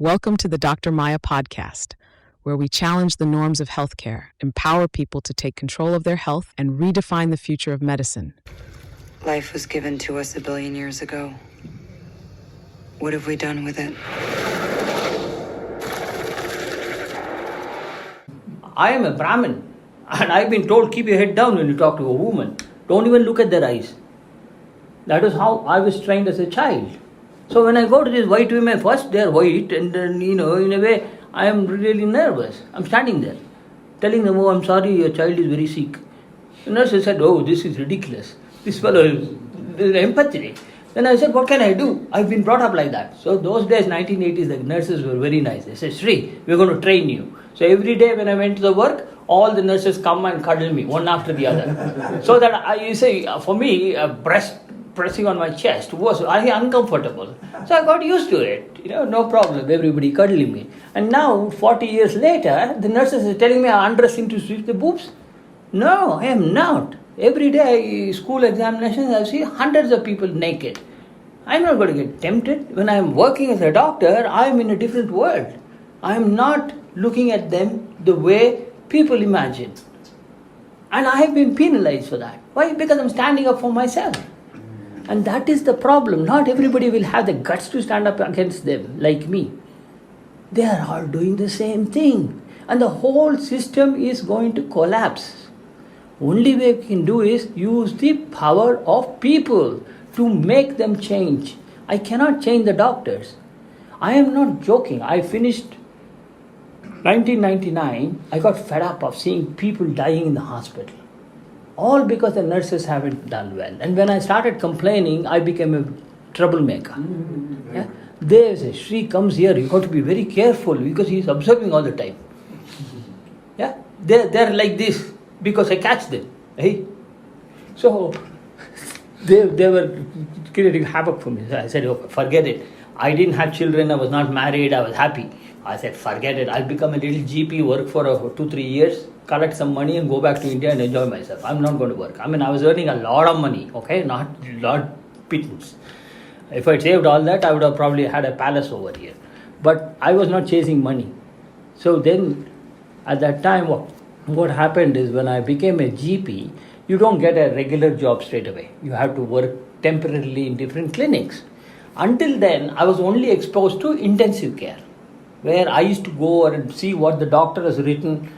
Welcome to the Dr. Maya podcast, where we challenge the norms of healthcare, empower people to take control of their health, and redefine the future of medicine. Life was given to us 1 billion years ago. What have we done with it? I am a Brahmin, and I've been told keep your head down when you talk to a woman. Don't even look at their eyes. That is how I was trained as a child. So when I go to these white women, first they're white, and then, in a way, I am really nervous. I'm standing there, telling them, I'm sorry, your child is very sick. The nurse said, this is ridiculous. This fellow is empathic. Then I said, what can I do? I've been brought up like that. So those days, 1980s, the nurses were very nice. They said, Sri, we're going to train you. So every day when I went to the work, all the nurses come and cuddle me, one after the other. So that for me, breast pressing on my chest was uncomfortable. So I got used to it. No problem, everybody cuddling me. And now, 40 years later, the nurses are telling me I'm undressing to sweep the boobs. No, I am not. Every day, school examinations, I see hundreds of people naked. I'm not going to get tempted. When I'm working as a doctor, I'm in a different world. I'm not looking at them the way people imagine. And I have been penalized for that. Why? Because I'm standing up for myself. And that is the problem. Not everybody will have the guts to stand up against them, like me. They are all doing the same thing. And the whole system is going to collapse. Only way we can do is use the power of people to make them change. I cannot change the doctors. I am not joking. I finished 1999. I got fed up of seeing people dying in the hospital. All because the nurses haven't done well. And when I started complaining, I became a troublemaker. Yeah? They say, Sri comes here, you got to be very careful because he is observing all the time. Yeah? They're like this because I catch them. Hey? So they were creating havoc for me. So I said, okay, forget it. I didn't have children, I was not married, I was happy. I said, forget it. I'll become a little GP, work for 2-3 years, collect some money and go back to India and enjoy myself. I'm not going to work. I was earning a lot of money, okay? Not pittance. If I saved all that, I would have probably had a palace over here. But I was not chasing money. So then, at that time, what happened is when I became a GP, you don't get a regular job straight away. You have to work temporarily in different clinics. Until then, I was only exposed to intensive care, where I used to go and see what the doctor has written,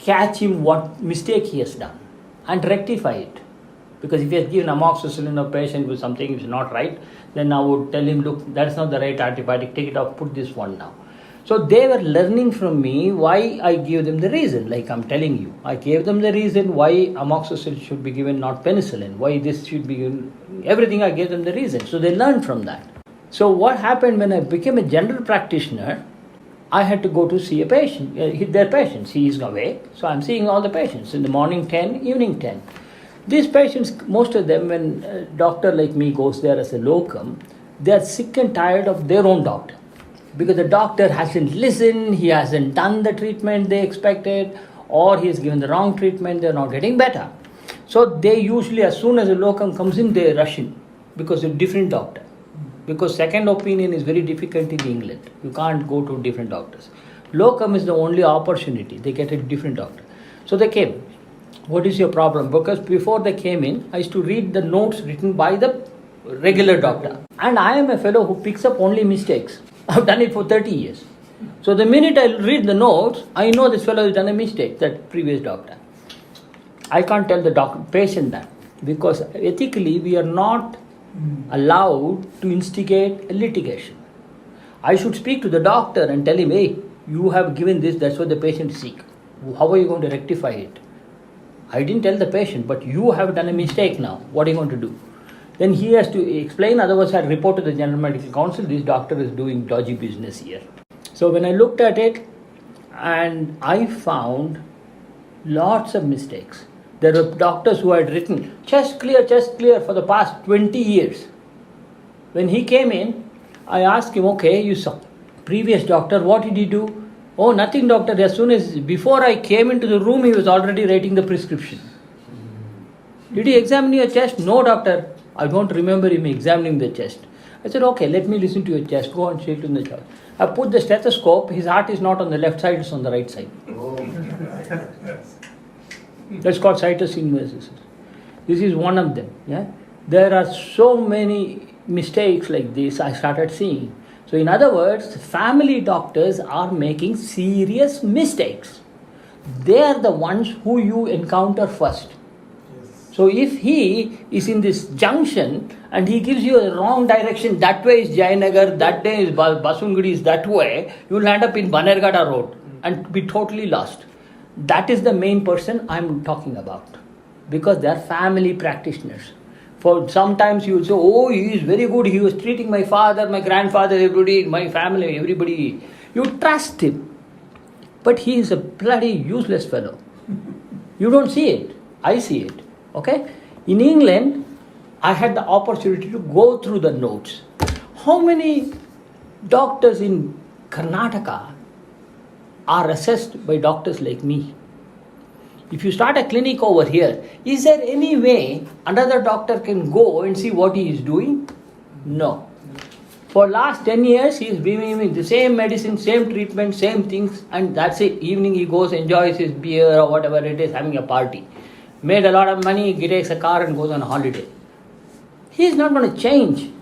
catch him what mistake he has done, and rectify it. Because if he has given amoxicillin to a patient with something which is not right, then I would tell him, look, that's not the right antibiotic, take it off, put this one now. So they were learning from me why I gave them the reason, like I'm telling you. I gave them the reason why amoxicillin should be given, not penicillin, why this should be given, everything I gave them the reason. So they learned from that. So what happened when I became a general practitioner, I had to go to see a patient, their patients. He is away, so I'm seeing all the patients in the morning 10, evening 10. These patients, most of them, when a doctor like me goes there as a locum, they are sick and tired of their own doctor. Because the doctor hasn't listened, he hasn't done the treatment they expected, or he has given the wrong treatment, they're not getting better. So they usually, as soon as a locum comes in, they rush in because of a different doctor. Because second opinion is very difficult in England. You can't go to different doctors. Locum is the only opportunity. They get a different doctor. So they came. What is your problem? Because before they came in, I used to read the notes written by the regular doctor. And I am a fellow who picks up only mistakes. I've done it for 30 years. So the minute I read the notes, I know this fellow has done a mistake, that previous doctor. I can't tell the patient that. Because ethically, we are not allowed to instigate a litigation. I should speak to the doctor and tell him, hey, you have given this, that's what the patient is sick. How are you going to rectify it? I didn't tell the patient, but you have done a mistake now. What are you going to do? Then he has to explain, otherwise I report to the General Medical Council, this doctor is doing dodgy business here. So when I looked at it, and I found lots of mistakes. There were doctors who had written, chest clear for the past 20 years. When he came in, I asked him, okay, you saw previous doctor, what did he do? Oh, nothing, doctor. Before I came into the room, he was already writing the prescription. Did he examine your chest? No, doctor. I don't remember him examining the chest. I said, okay, let me listen to your chest. Go and shake in the chest. I put the stethoscope. His heart is not on the left side, it's on the right side. That's called situs inversus. This is one of them. Yeah? There are so many mistakes like this I started seeing. So in other words, family doctors are making serious mistakes. They are the ones who you encounter first. So if he is in this junction and he gives you a wrong direction, that way is Jayanagar, that way is Basungudi is that way, you will end up in Banergada road and be totally lost. That is the main person I am talking about, because they are family practitioners. For sometimes you will say, oh, he is very good, he was treating my father, my grandfather, everybody, my family, everybody. You trust him. But he is a bloody useless fellow. You don't see it. I see it. Okay? In England, I had the opportunity to go through the notes. How many doctors in Karnataka are assessed by doctors like me? If you start a clinic over here, is there any way another doctor can go and see what he is doing? No. For last 10 years, he is giving me the same medicine, same treatment, same things, and that's it. Evening he goes, enjoys his beer or whatever it is, having a party. Made a lot of money, he takes a car and goes on a holiday. He is not going to change.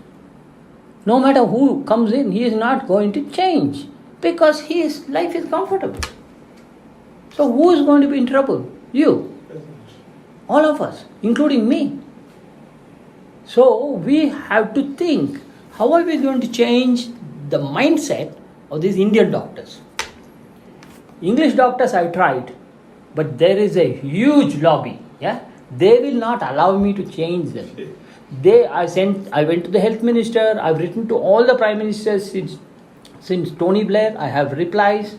No matter who comes in, he is not going to change, because his life is comfortable. So who is going to be in trouble? You. All of us, including me. So we have to think, how are we going to change the mindset of these Indian doctors? English doctors I tried, but there is a huge lobby. Yeah, they will not allow me to change them. I went to the health minister. I've written to all the prime ministers since Tony Blair. I have replies.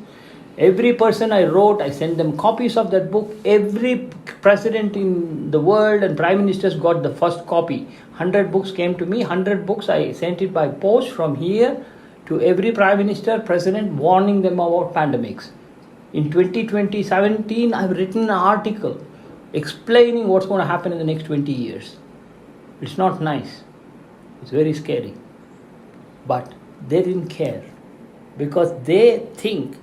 Every person I wrote, I sent them copies of that book. Every president in the world and prime ministers got the first copy. 100 books came to me. 100 books I sent it by post from here to every prime minister, president, warning them about pandemics. In 2017, I've written an article explaining what's going to happen in the next 20 years. It's not nice. It's very scary. But they didn't care, because they think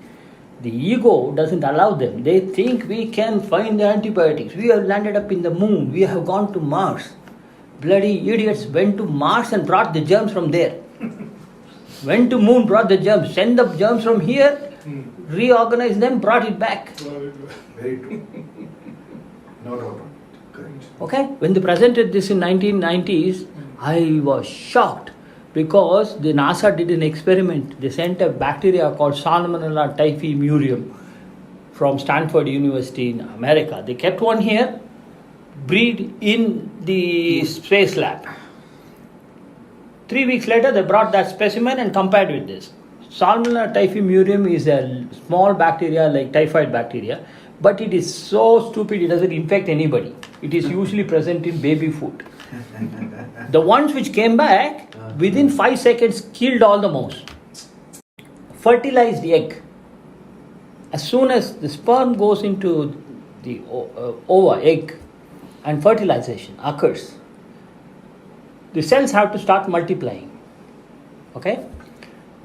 the ego doesn't allow them. They think we can find the antibiotics. We have landed up in the moon. We have gone to Mars. Bloody idiots went to Mars and brought the germs from there. Went to moon, brought the germs. Send the germs from here, reorganized them, brought it back. Very true. No doubt. Correct. Okay? When they presented this in 1990s, I was shocked, because the NASA did an experiment. They sent a bacteria called Salmonella typhimurium from Stanford University in America. They kept one here, breed in the space lab. 3 weeks later, they brought that specimen and compared with this. Salmonella typhimurium is a small bacteria like typhoid bacteria, but it is so stupid it doesn't infect anybody. It is usually present in baby food. The ones which came back, within 5 seconds killed all the mouse. Fertilized egg. As soon as the sperm goes into the egg and fertilization occurs, the cells have to start multiplying. Okay?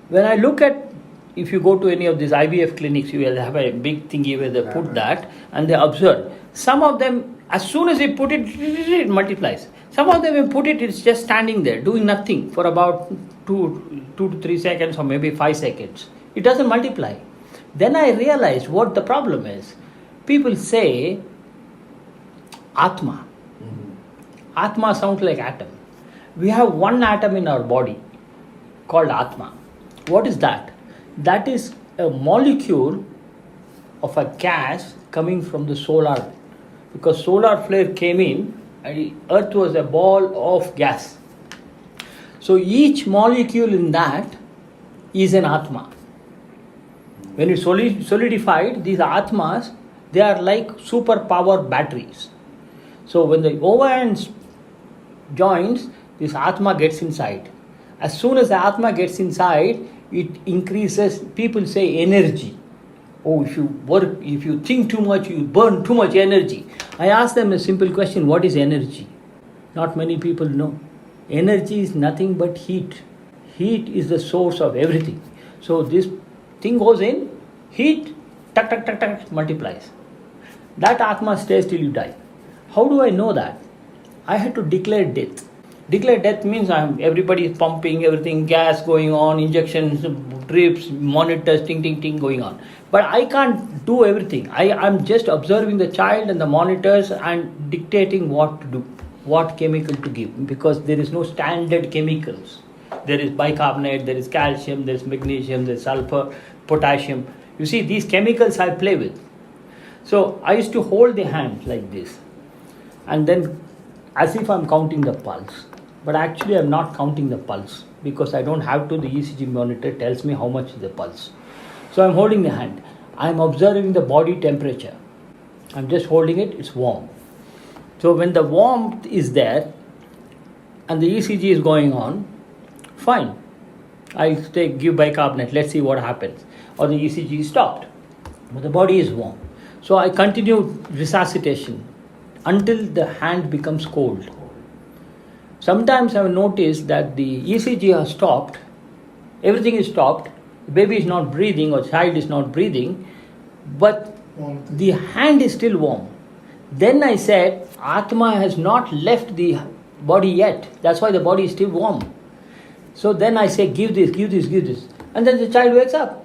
When I look at, if you go to any of these IVF clinics, you will have a big thingy where they put that and they observe. Some of them, as soon as they put it, it multiplies. Some of them, when put it, it's just standing there, doing nothing for about 2 to 3 seconds or maybe 5 seconds. It doesn't multiply. Then I realized what the problem is. People say, Atma. Atma sounds like atom. We have one atom in our body called Atma. What is that? That is a molecule of a gas coming from the solar. Because solar flare came in and Earth was a ball of gas. So each molecule in that is an Atma. When it's solidified, these Atmas, they are like superpower batteries. So when the ova and joins, this Atma gets inside. As soon as the Atma gets inside, it increases, people say, energy. Oh, if you think too much, you burn too much energy. I ask them a simple question, what is energy? Not many people know. Energy is nothing but heat. Heat is the source of everything. So this thing goes in, heat, tuck, tuck, tuck, tuck, multiplies. That Atma stays till you die. How do I know that? I had to declare death. Declare death means everybody is pumping, everything, gas going on, injections, drips, monitors, ting, ting, ting going on. But I can't do everything. I'm just observing the child and the monitors and dictating what to do, what chemical to give, because there is no standard chemicals. There is bicarbonate, there is calcium, there is magnesium, there is sulfur, potassium. You see, these chemicals I play with. So I used to hold the hand like this, and then as if I'm counting the pulse. But actually I'm not counting the pulse, because I don't have to. The ECG monitor tells me how much is the pulse. So I'm holding the hand. I'm observing the body temperature. I'm just holding it, it's warm. So when the warmth is there and the ECG is going on, fine. I give bicarbonate, let's see what happens. Or the ECG is stopped, but the body is warm. So I continue resuscitation until the hand becomes cold. Sometimes I have noticed that the ECG has stopped, everything is stopped, the baby is not breathing or child is not breathing, but the hand is still warm. Then I said, Atma has not left the body yet. That's why the body is still warm. So then I say, give this, give this, give this. And then the child wakes up.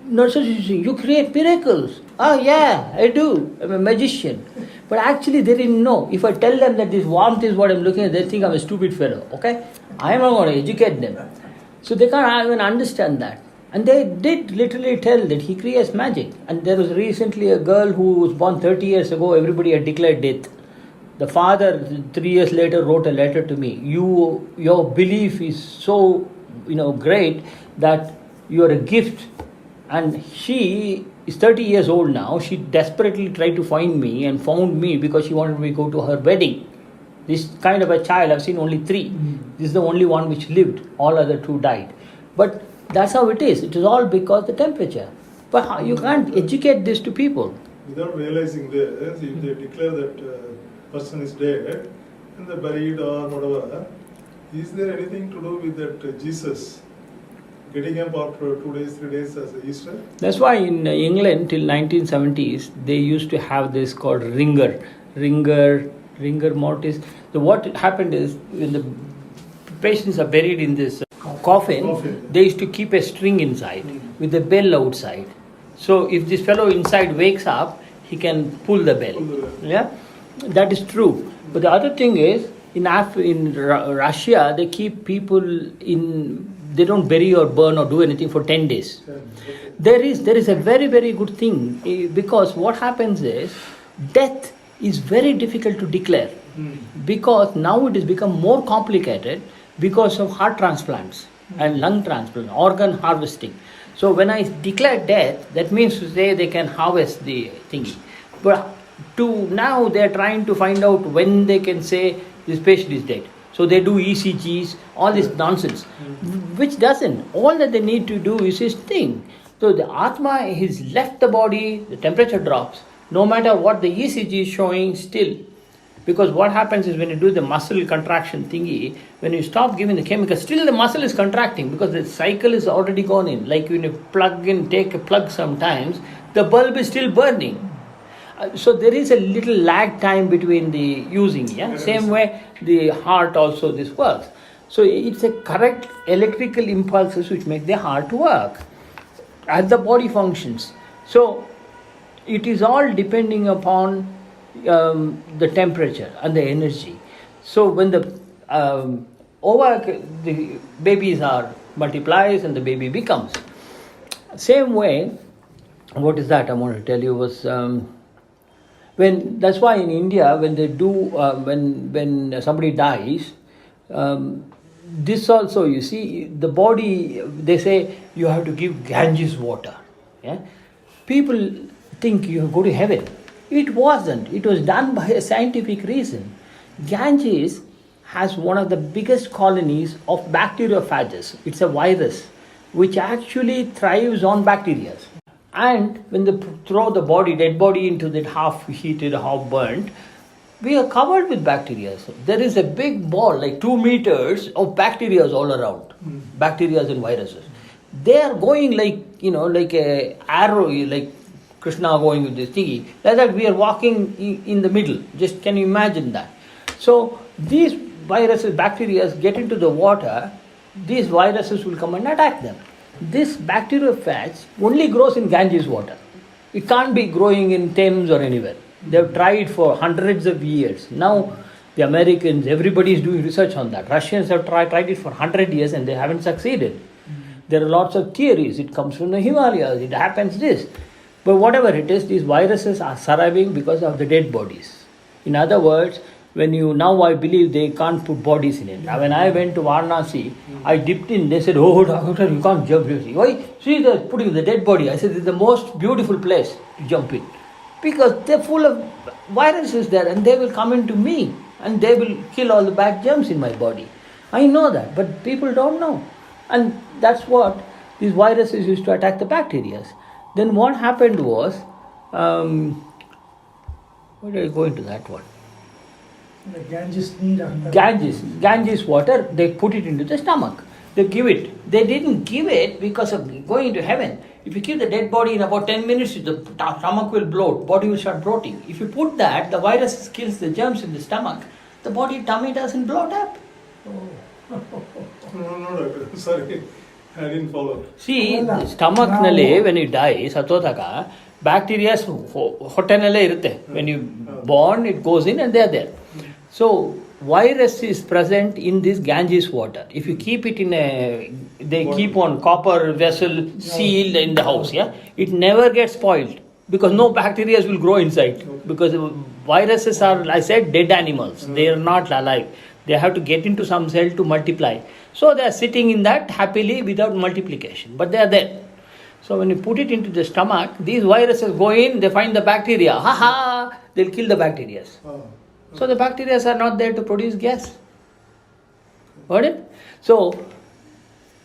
Nurses, you create miracles. Oh yeah, I do. I'm a magician. But actually they didn't know. If I tell them that this warmth is what I'm looking at, they think I'm a stupid fellow. Okay? I am not going to educate them. So they can't even understand that. And they did literally tell that he creates magic. And there was recently a girl who was born 30 years ago, everybody had declared death. The father, 3 years later, wrote a letter to me. Your belief is so, great that you are a gift. And she is 30 years old now. She desperately tried to find me and found me because she wanted me to go to her wedding. This kind of a child, I've seen only 3. This is the only one which lived. All other 2 died. But that's how it is. It is all because the temperature. But you can't educate this to people. Without realizing this, if they declare that person is dead and they buried or whatever, is there anything to do with that Jesus getting up after 2 days, 3 days as Easter? That's why in England till 1970s they used to have this called ringer mortis. So what happened is when the patients are buried in this coffin, they used to keep a string inside with the bell outside. So if this fellow inside wakes up, he can pull the bell. Yeah, that is true. But the other thing is in Russia they keep people in. They don't bury or burn or do anything for 10 days. There is a very, very good thing, because what happens is death is very difficult to declare, because now it has become more complicated because of heart transplants and lung transplant, organ harvesting. So when I declare death, that means to say they can harvest the thingy. But now they are trying to find out when they can say this patient is dead. So they do ECGs, all this nonsense, which doesn't. All that they need to do is this thing. So the Atma has left the body, the temperature drops, no matter what the ECG is showing still. Because what happens is when you do the muscle contraction thingy, when you stop giving the chemical, still the muscle is contracting because the cycle is already gone in. Like when you take a plug sometimes, the bulb is still burning. So there is a little lag time between the using, yeah? Same way the heart also this works. So it's a correct electrical impulses which make the heart work as the body functions. So it is all depending upon the temperature and the energy. So when the babies are multiplies and the baby becomes. Same way, what is that I want to tell you was that's why in India when they do when somebody dies, this also you see the body, they say you have to give Ganges water. Yeah? People think you go to heaven. It wasn't. It was done by a scientific reason. Ganges has one of the biggest colonies of bacteriophages. It's a virus which actually thrives on bacteria. And when they throw the dead body into that half heated, half burnt, We are covered with bacteria. There is a big ball, like 2 meters of bacteria all around. Bacteria and viruses. They are going like, like a arrow, like Krishna going with this thingy. Like that we are walking in the middle. Just can you imagine that? So these viruses, bacteria get into the water, these viruses will come and attack them. This bacteriophage only grows in Ganges water. It can't be growing in Thames or anywhere. They have tried for hundreds of years. Now the Americans, everybody is doing research on that. Russians have tried it for 100 years and they haven't succeeded. There are lots of theories. It comes from the Himalayas. It happens this. But whatever it is, these viruses are surviving because of the dead bodies. In other words, now I believe they can't put bodies in it. Now when I went to Varanasi, I dipped in. They said, "Oh, doctor, you can't jump." Why? See, they're putting the dead body. I said, "This is the most beautiful place to jump in." Because they're full of viruses there and they will come into me and they will kill all the bad germs in my body. I know that, but people don't know. And that's what these viruses used to attack the bacteria. Then what happened was, why did I go into that one? The Ganges need under Ganges water, they put it into the stomach. They give it. They didn't give it because of going to heaven. If you keep the dead body in about 10 minutes, the stomach will bloat, body will start bloating. If you put that, the virus kills the germs in the stomach, the tummy doesn't bloat up. No, doctor. Sorry, I didn't follow. See, the stomach nale, when you die, satotaka, bacteria hotenale irutte. When you born, it goes in and they are there. So virus is present in this Ganges water. If you keep it they keep on copper vessel sealed in the house, it never gets spoiled because no bacteria will grow inside. Because viruses are, I said, dead animals. They are not alive. They have to get into some cell to multiply. So they are sitting in that happily without multiplication. But they are there. So when you put it into the stomach, these viruses go in, they find the bacteria. They'll kill the bacteria. So the bacteria are not there to produce gas. Got it? So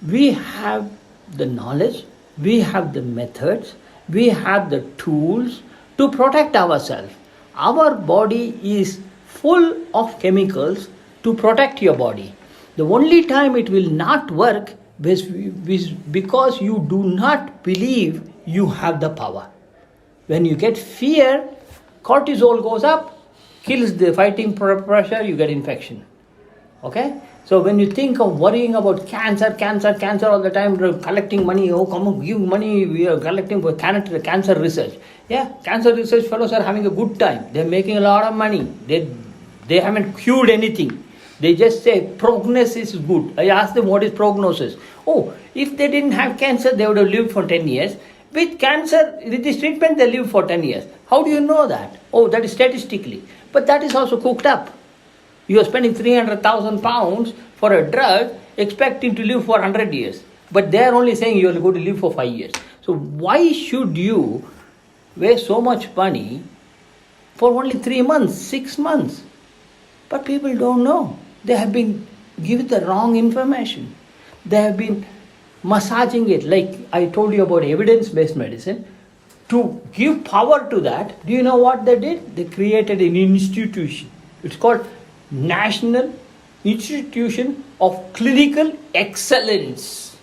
we have the knowledge, we have the methods, we have the tools to protect ourselves. Our body is full of chemicals to protect your body. The only time it will not work is because you do not believe you have the power. When you get fear, cortisol goes up, kills the fighting pressure, you get infection. Okay? So when you think of worrying about cancer all the time, collecting money, come on, give money, we are collecting for cancer research. Cancer research fellows are having a good time. They're making a lot of money. They haven't cured anything. They just say prognosis is good. I asked them what is prognosis. If they didn't have cancer, they would have lived for 10 years. With cancer, with this treatment, they live for 10 years. How do you know that? That is statistically. But that is also cooked up. You are spending 300,000 pounds for a drug, expecting to live for 100 years. But they are only saying you are going to live for 5 years. So why should you waste so much money for only 3 months, 6 months? But people don't know. They have been given the wrong information. They have been massaging it, like I told you about evidence-based medicine. To give power to that, do you know what they did? They created an institution. It's called National Institution of Clinical Excellence.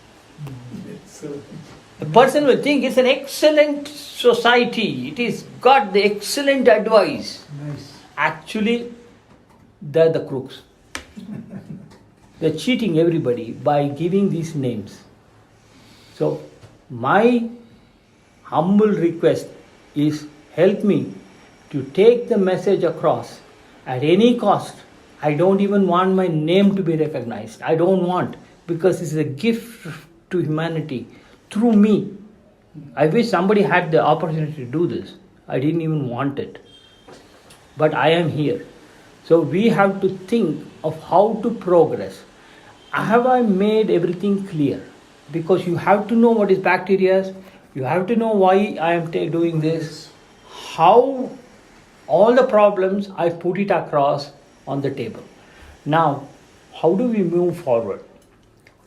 The person will think it's an excellent society. It is got the excellent advice. Nice. Actually, they're the crooks. They're cheating everybody by giving these names. So, my humble request is help me to take the message across at any cost. I don't even want my name to be recognized. I don't want, because this is a gift to humanity through me. I wish somebody had the opportunity to do this. I didn't even want it. But I am here. So we have to think of how to progress. Have I made everything clear? Because you have to know what is bacteria. You have to know why I am doing this. How all the problems, I put it across on the table. Now, how do we move forward?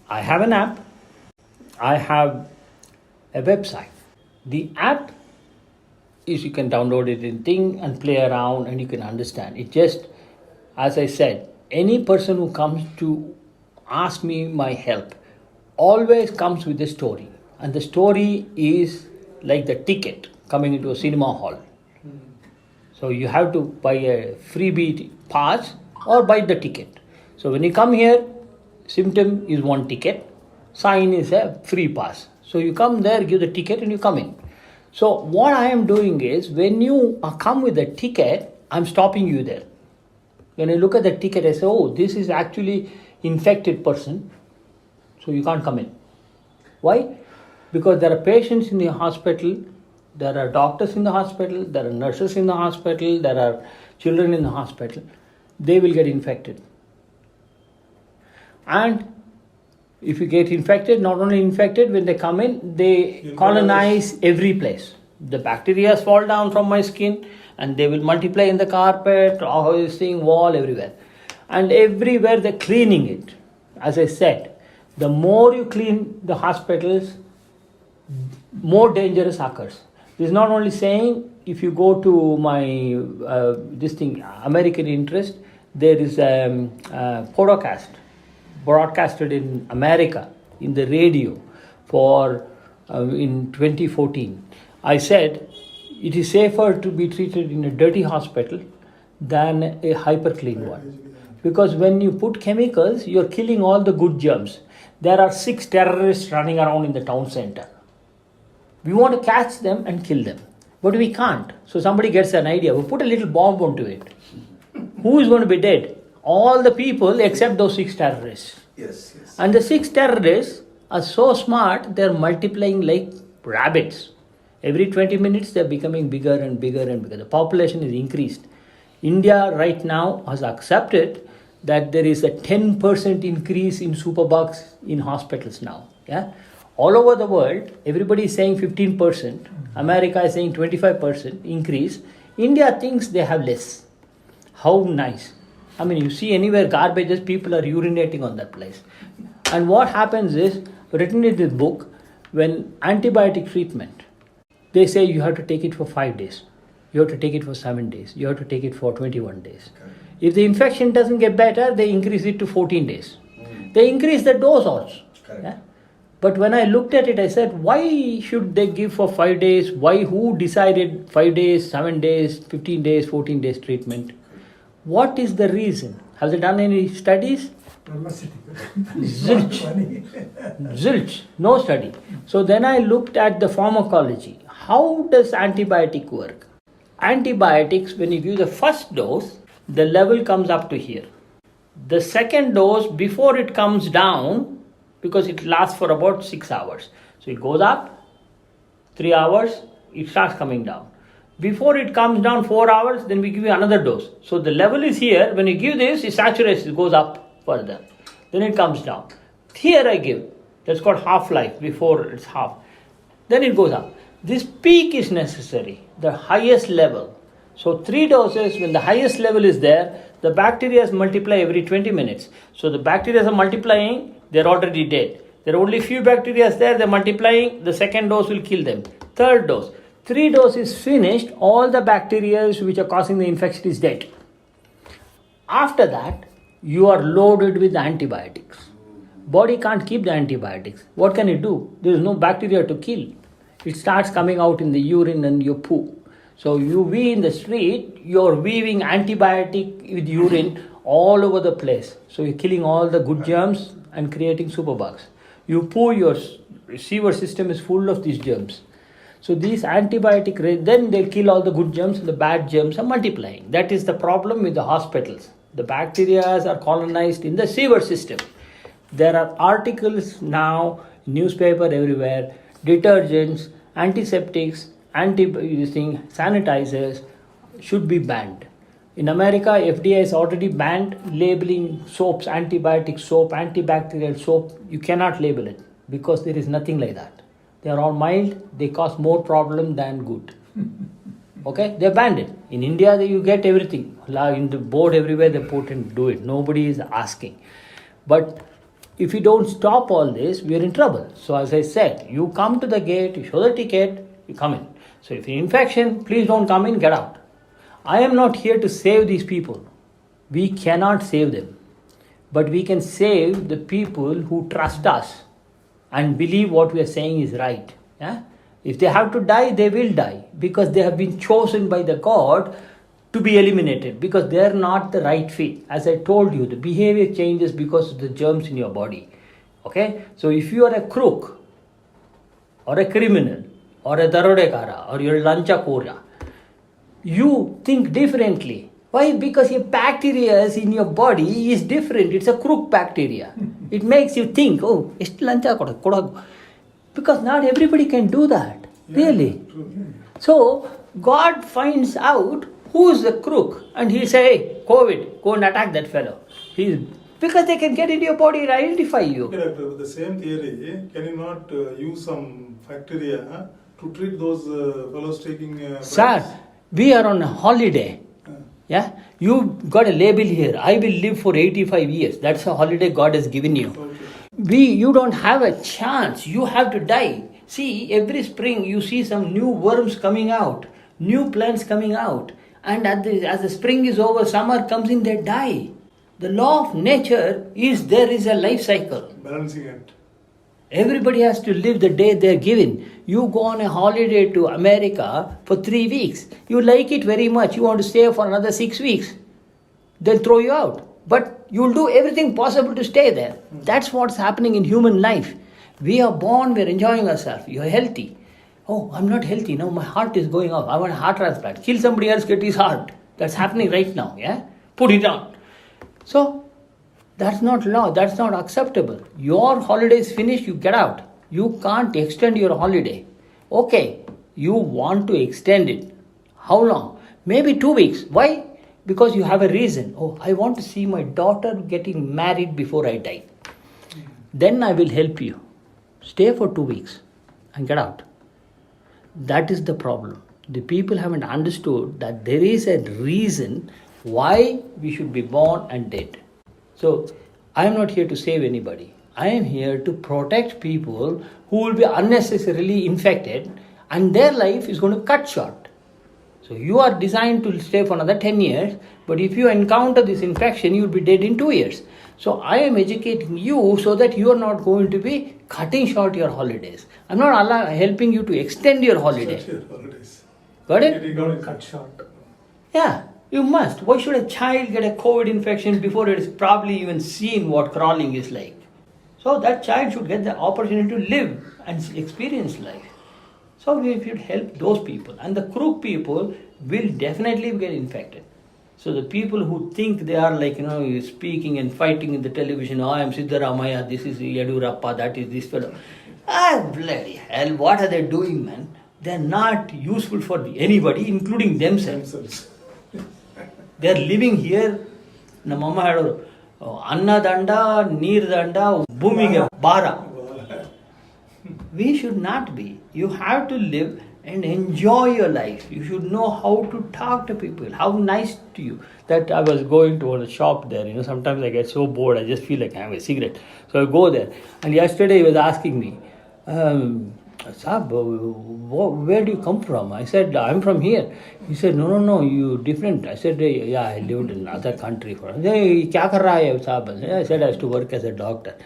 I have an app. I have a website. The app is you can download it in thing and play around and you can understand. It just, as I said, any person who comes to ask me my help always comes with a story. And the story is like the ticket coming into a cinema hall. So you have to buy a freebie pass or buy the ticket. So when you come here, symptom is one ticket, sign is a free pass. So you come there, give the ticket and you come in. So what I am doing is, when you come with a ticket, I'm stopping you there. When I look at the ticket, I say, oh, this is actually infected person, so you can't come in. Why? Because there are patients in the hospital, there are doctors in the hospital, there are nurses in the hospital, there are children in the hospital. They will get infected. And if you get infected, not only infected, when they come in, they colonize every place. The bacteria fall down from my skin and they will multiply in the carpet, all this thing, wall, everywhere. And everywhere they're cleaning it. As I said, the more you clean the hospitals, more dangerous occurs. This is not only saying, if you go to my American interest, there is a podcast broadcasted in America in the radio for in 2014. I said it is safer to be treated in a dirty hospital than a hyper clean one, because when you put chemicals, you're killing all the good germs. There are 6 terrorists running around in the town center. We want to catch them and kill them, but we can't. So somebody gets an idea, we put a little bomb onto it. Who is going to be dead? All the people except those 6 terrorists. Yes. And the 6 terrorists are so smart, they're multiplying like rabbits. Every 20 minutes, they're becoming bigger and bigger and bigger. The population is increased. India right now has accepted that there is a 10% increase in superbugs in hospitals now. Yeah, all over the world, everybody is saying 15%. America is saying 25% increase. India thinks they have less. How nice. I mean, you see anywhere garbages, people are urinating on that place. And what happens is, written in this book, when antibiotic treatment, they say you have to take it for 5 days. You have to take it for 7 days. You have to take it for 21 days. Okay. If the infection doesn't get better, they increase it to 14 days. They increase the dose also. Yeah? But when I looked at it, I said, why should they give for 5 days? Why? Who decided 5 days, 7 days, 15 days, 14 days treatment? What is the reason? Have they done any studies? Zilch. Zilch. No study. So then I looked at the pharmacology. How does antibiotic work? Antibiotics, when you give the first dose, the level comes up to here. The second dose, before it comes down, because it lasts for about 6 hours. So it goes up, 3 hours, it starts coming down. Before it comes down 4 hours, then we give you another dose. So the level is here. When you give this, it saturates, it goes up further. Then it comes down. Here I give. That's called half-life, before it's half. Then it goes up. This peak is necessary, the highest level. So 3 doses, when the highest level is there, the bacteria multiply every 20 minutes. So the bacteria are multiplying, they're already dead. There are only few bacteria there, they're multiplying, the second dose will kill them. Third dose. 3 doses finished, all the bacteria which are causing the infection is dead. After that, you are loaded with antibiotics. Body can't keep the antibiotics. What can it do? There is no bacteria to kill. It starts coming out in the urine and your poo. So you wee in the street, you're weaving antibiotic with urine all over the place. So you're killing all the good germs and creating superbugs. You poo, your receiver system is full of these germs. So these antibiotic, then they kill all the good germs and the bad germs are multiplying. That is the problem with the hospitals. The bacteria are colonized in the sewer system. There are articles now, newspaper everywhere, detergents, antiseptics, sanitizers should be banned. In America, FDA has already banned labeling soaps, antibiotic soap, antibacterial soap. You cannot label it because there is nothing like that. They are all mild, they cause more problem than good. Okay, they banned it. In India, you get everything. In the board everywhere, they put and do it. Nobody is asking. But if you don't stop all this, we are in trouble. So as I said, you come to the gate, you show the ticket, you come in. So if you're infection, please don't come in, get out. I am not here to save these people. We cannot save them. But we can save the people who trust us and believe what we are saying is right. Yeah? If they have to die, they will die because they have been chosen by the God to be eliminated because they are not the right fit. As I told you, the behavior changes because of the germs in your body. Okay? So if you are a crook or a criminal or a darodekara or you're a lanchakora, you think differently. Why? Because your bacteria in your body is different. It's a crook bacteria. It makes you think, oh, ಎಷ್ಟು ಲಂಚ ಕೊಡೋದು. Because not everybody can do that. Really. So God finds out who is the crook and he'll say, hey, COVID, go and attack that fellow. Because they can get into your body and identify you. Okay, doctor, with the same theory, can you not use some bacteria to treat those fellows taking Sir, we are on a holiday. Yeah, you got a label here. I will live for 85 years. That's a holiday God has given you. Okay. You don't have a chance. You have to die. See, every spring you see some new worms coming out, new plants coming out. And as the spring is over, summer comes in, they die. The law of nature is there is a life cycle. Balancing it. Everybody has to live the day they're given. You go on a holiday to America for 3 weeks. You like it very much. You want to stay for another 6 weeks. They'll throw you out. But you'll do everything possible to stay there. That's what's happening in human life. We are born, we're enjoying ourselves. You're healthy. Oh, I'm not healthy. Now my heart is going off. I want a heart transplant. Kill somebody else, get his heart. That's happening right now. Yeah? Put it on. So, that's not law. That's not acceptable. Your holiday is finished, you get out. You can't extend your holiday. Okay, you want to extend it. How long? Maybe 2 weeks. Why? Because you have a reason. Oh, I want to see my daughter getting married before I die. Then I will help you. Stay for 2 weeks and get out. That is the problem. The people haven't understood that there is a reason why we should be born and dead. So, I am not here to save anybody. I am here to protect people who will be unnecessarily infected and their life is going to cut short. So, you are designed to stay for another 10 years, but if you encounter this infection, you will be dead in 2 years. So, I am educating you so that you are not going to be cutting short your holidays. I am not helping you to extend your holiday. Shut your holidays. Got it? Don't cut short. Yeah, you must. Why should a child get a COVID infection before it is probably even seen what crawling is like? So that child should get the opportunity to live and experience life. So we should help those people. And the crook people will definitely get infected. So the people who think they are like, speaking and fighting in the television, oh, I am Siddharamaya, this is Yadurappa, that is this fellow. Bloody hell, what are they doing, man? They are not useful for anybody, including themselves. They are living here. Namama had Anna Danda, Neer Danda, Bhumige Bara. We should not be. You have to live and enjoy your life. You should know how to talk to people, how nice to you. That I was going to a shop there, sometimes I get so bored, I just feel like I have a cigarette. So I go there. And yesterday he was asking me, Saab, where do you come from? I said, I'm from here. He said, no, you different. I said, yeah, I lived in another country. Kya kar raha hai, Saab? I said, I used to work as a doctor.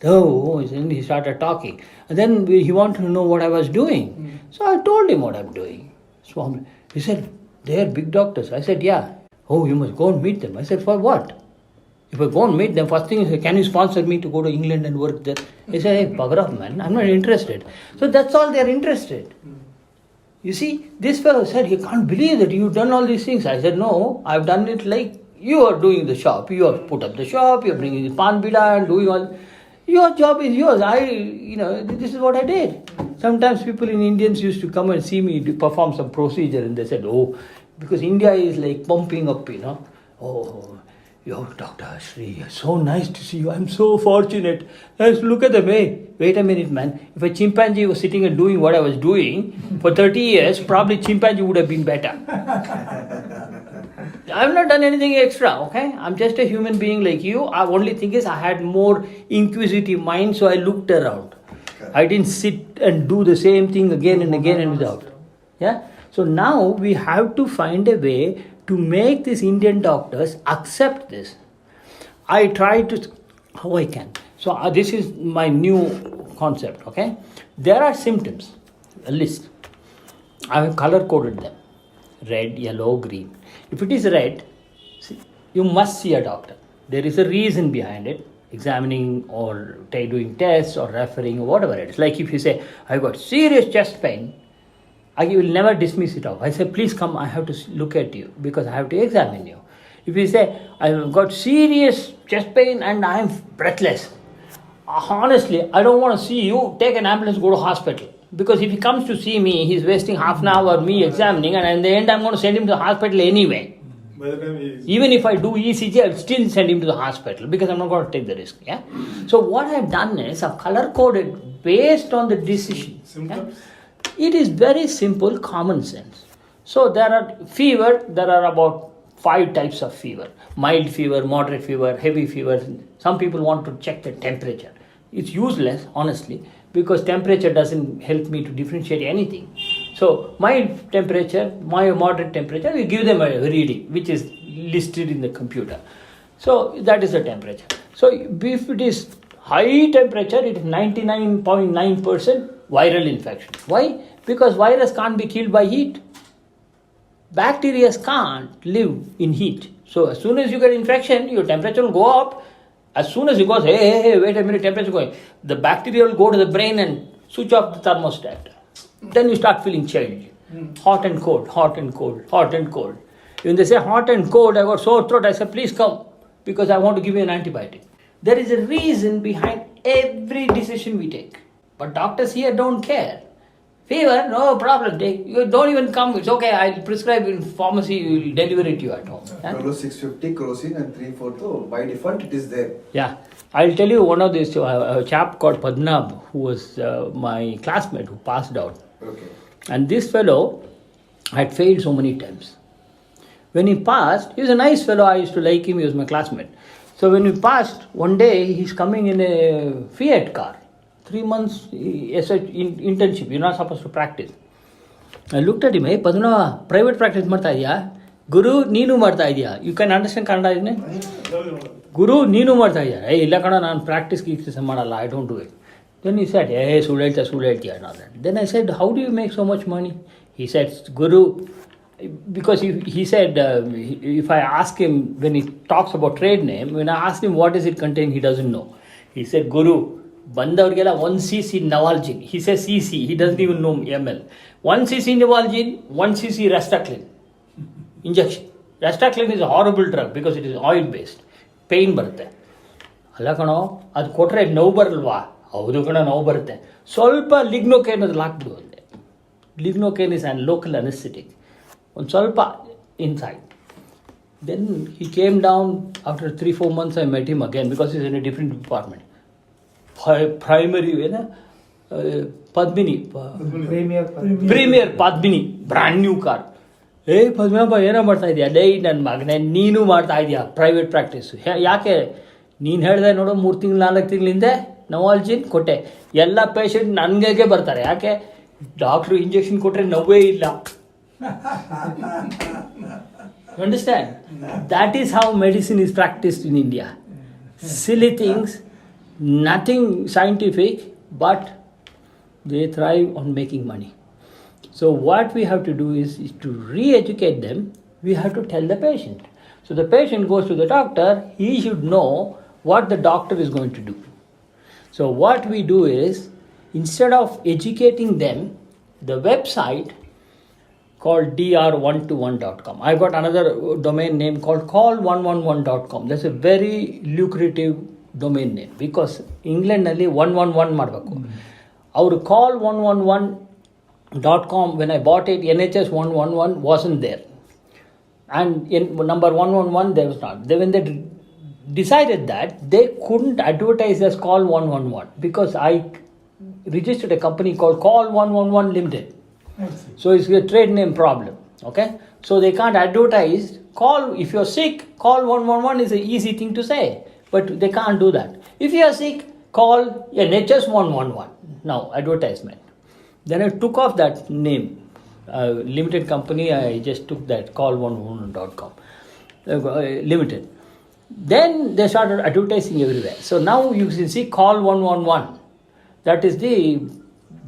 Oh, and he started talking. And then he wanted to know what I was doing. So I told him what I'm doing. Swami, he said, they are big doctors. I said, yeah. Oh, you must go and meet them. I said, for what? If I go and meet them, first thing is, can you sponsor me to go to England and work there? He said, hey, bugger off, man, I'm not interested. So that's all they're interested. You see, this fellow said, you can't believe that you've done all these things. I said, no, I've done it like you are doing the shop. You have put up the shop, you're bringing the pan bida and doing all. Your job is yours. This is what I did. Sometimes people in Indians used to come and see me perform some procedure and they said, oh, because India is like pumping up, oh, yo, Dr. Shri, so nice to see you. I'm so fortunate. Let's look at them. Hey, wait a minute, man. If a chimpanzee was sitting and doing what I was doing for 30 years, probably chimpanzee would have been better. I've not done anything extra, okay? I'm just a human being like you. The only thing is I had more inquisitive mind, so I looked around. I didn't sit and do the same thing again and again and without. Yeah. So now we have to find a way to make these Indian doctors accept this. I try to how I can. So this is my new concept. Okay, there are symptoms, a list. I have color coded them: red, yellow, green. If it is red, you must see a doctor. There is a reason behind it. Examining or doing tests or referring or whatever it is. Like if you say, I've got serious chest pain, I will never dismiss it off. I say, please come, I have to look at you because I have to examine you. If you say, I've got serious chest pain and I'm breathless, honestly, I don't want to see you, take an ambulance, go to hospital. Because if he comes to see me, he's wasting half an hour me examining, and in the end I'm going to send him to the hospital anyway. Even if I do ECG, I'll still send him to the hospital because I'm not going to take the risk. Yeah. So what I've done is I've color coded based on the decision. Symptoms? Yeah? It is very simple, common sense. So there are fever. There are about 5 types of fever: mild fever, moderate fever, heavy fever. Some people want to check the temperature. It's useless, honestly, because temperature doesn't help me to differentiate anything. So mild temperature, moderate temperature, we give them a reading which is listed in the computer. So that is the temperature. So if it is high temperature, it is 99.9% viral infection. Why? Because virus can't be killed by heat. Bacteria can't live in heat. So as soon as you get infection, your temperature will go up. As soon as you go, hey, wait a minute, temperature going. The bacteria will go to the brain and switch off the thermostat. Then you start feeling chilled. Hot and cold, hot and cold, hot and cold. When they say hot and cold, I got sore throat, I say, please come, because I want to give you an antibiotic. There is a reason behind every decision we take. But doctors here don't care. Fever, no problem. You don't even come. It's okay. I'll prescribe in pharmacy. We'll deliver it to you at home. Yeah? 650 kerosene and 3/4. By default, it is there. Yeah. I'll tell you one of these. A chap called Padnab, who was my classmate who passed out. Okay. And this fellow had failed so many times. When he passed, he was a nice fellow. I used to like him. He was my classmate. So when he passed, one day he's coming in a Fiat car. 3 months internship. You're not supposed to practice. I looked at him. Hey, Padnava, private practice marta idya? Guru, neenu marta idya? You can understand Kannada, isn't it? Guru, neenu marta idya? Hey, illa kana naan practice ki madala. I don't do it. Then he said, hey, sudalta and all that. Then I said, how do you make so much money? He said, Guru, because he said, if I ask him, when he talks about trade name, when I ask him what does it contain, he doesn't know. He said, Guru, Bandavrgela 1 cc Navalgin. He says cc, he doesn't even know ml. 1 cc Navalgin, 1 cc Rastaclin. Injection. Rastaclin is a horrible drug because it is oil based. Pain barutte. Alla kano, adu kotre novu baralva. Haudu kana novu barutte. Solpa lignocaine adu haakbidu ande. Lignocaine is a local anesthetic. On solpa inside. Then he came down after 3-4 months. I met him again because he's in a different department. Primary, Padmini. Premier Padmini. Brand new car. Hey, Padmini, ಏನು ಮಾಡ್ತಾ ಇದೆಯಾ? Day ನನ್ನ ಮಗನೇ ನೀನು ಮಾಡ್ತಾ ಇದೆಯಾ private practice? ಯಾಕೆ ನೀನು ಹೇಳಿದೆ ನೋಡು 3 ತಿಂಗಳು 4 ತಿಂಗಳಿಂದ ನವಾಲ್ಜಿನ್ ಕೊಟ್ಟೆ. ಎಲ್ಲ ಪೇಷಂಟ್ ನನಗೆ ಬರ್ತಾರೆ. ಯಾಕೆ? ಡಾಕ್ಟ್ರು ಇಂಜೆಕ್ಷನ್ ಕೊಟ್ಟರೆ ನೋವೇ ಇಲ್ಲ. You understand? That is how medicine is practiced in India. Silly things. Nothing scientific, but they thrive on making money. So what we have to do is to re-educate them. We have to tell the patient. So the patient goes to the doctor. He should know what the doctor is going to do. So what we do is, instead of educating them, the website called dr121.com. I've got another domain name called call111.com. That's a very lucrative domain name because England ನಲ್ಲಿ 111 ಮಾಡಬೇಕು. ಅವರು call111.com, when I bought it, NHS 111 wasn't there, and in number 111 there was not. When they decided that, they couldn't advertise as call 111 because I registered a company called Call 111 Limited. So it's a trade name problem. Okay, so they can't advertise. Call, if you're sick, call 111 is an easy thing to say. But they can't do that. If you are sick, call NHS 111. Now, advertisement. Then I took off that name limited company, I just took that call111.com limited. Then they started advertising everywhere. So now you can see call 111. That is the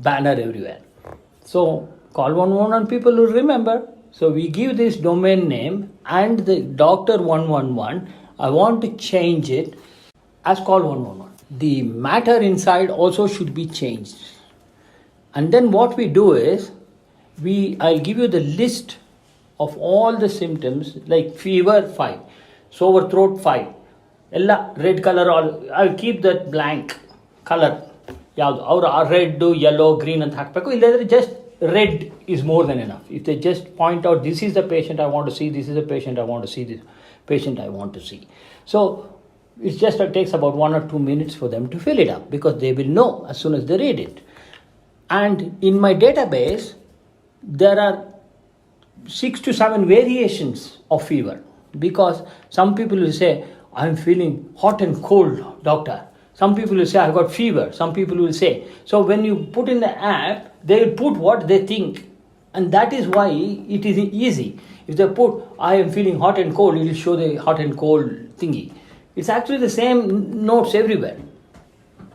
banner everywhere. So call 111 people will remember. So we give this domain name and the doctor 111. I want to change it as call 111. The matter inside also should be changed. And then what we do is, I'll give you the list of all the symptoms, like fever 5, sore throat 5, ella red color, I'll keep that blank color. Our red, yellow, green and hakbeku. Just red is more than enough. If they just point out, this is the patient I want to see, this is the patient I want to see, this patient I want to see. So it takes about 1 or 2 minutes for them to fill it up, because they will know as soon as they read it. And in my database, there are 6 to 7 variations of fever, because some people will say, I'm feeling hot and cold, doctor. Some people will say, I've got fever. Some people will say. So when you put in the app, they will put what they think. And that is why it is easy. If they put, I am feeling hot and cold, it will show the hot and cold thingy. It's actually the same notes everywhere.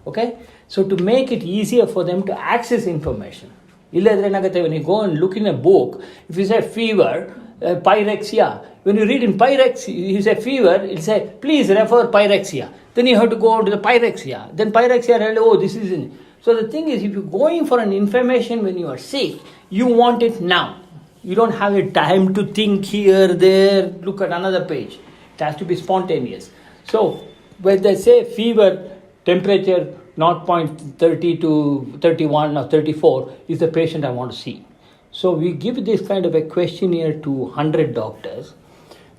Okay? So to make it easier for them to access information. When you go and look in a book, if you say fever, pyrexia, when you read in pyrexia, you say fever, it'll say, please refer pyrexia. Then you have to go on to the pyrexia. Then pyrexia, this is in. So the thing is, if you're going for an information when you are sick, you want it now. You don't have a time to think here, there, look at another page. It has to be spontaneous. So when they say fever, temperature 0.30 to 31 or 34 is the patient I want to see. So we give this kind of a questionnaire to 100 doctors.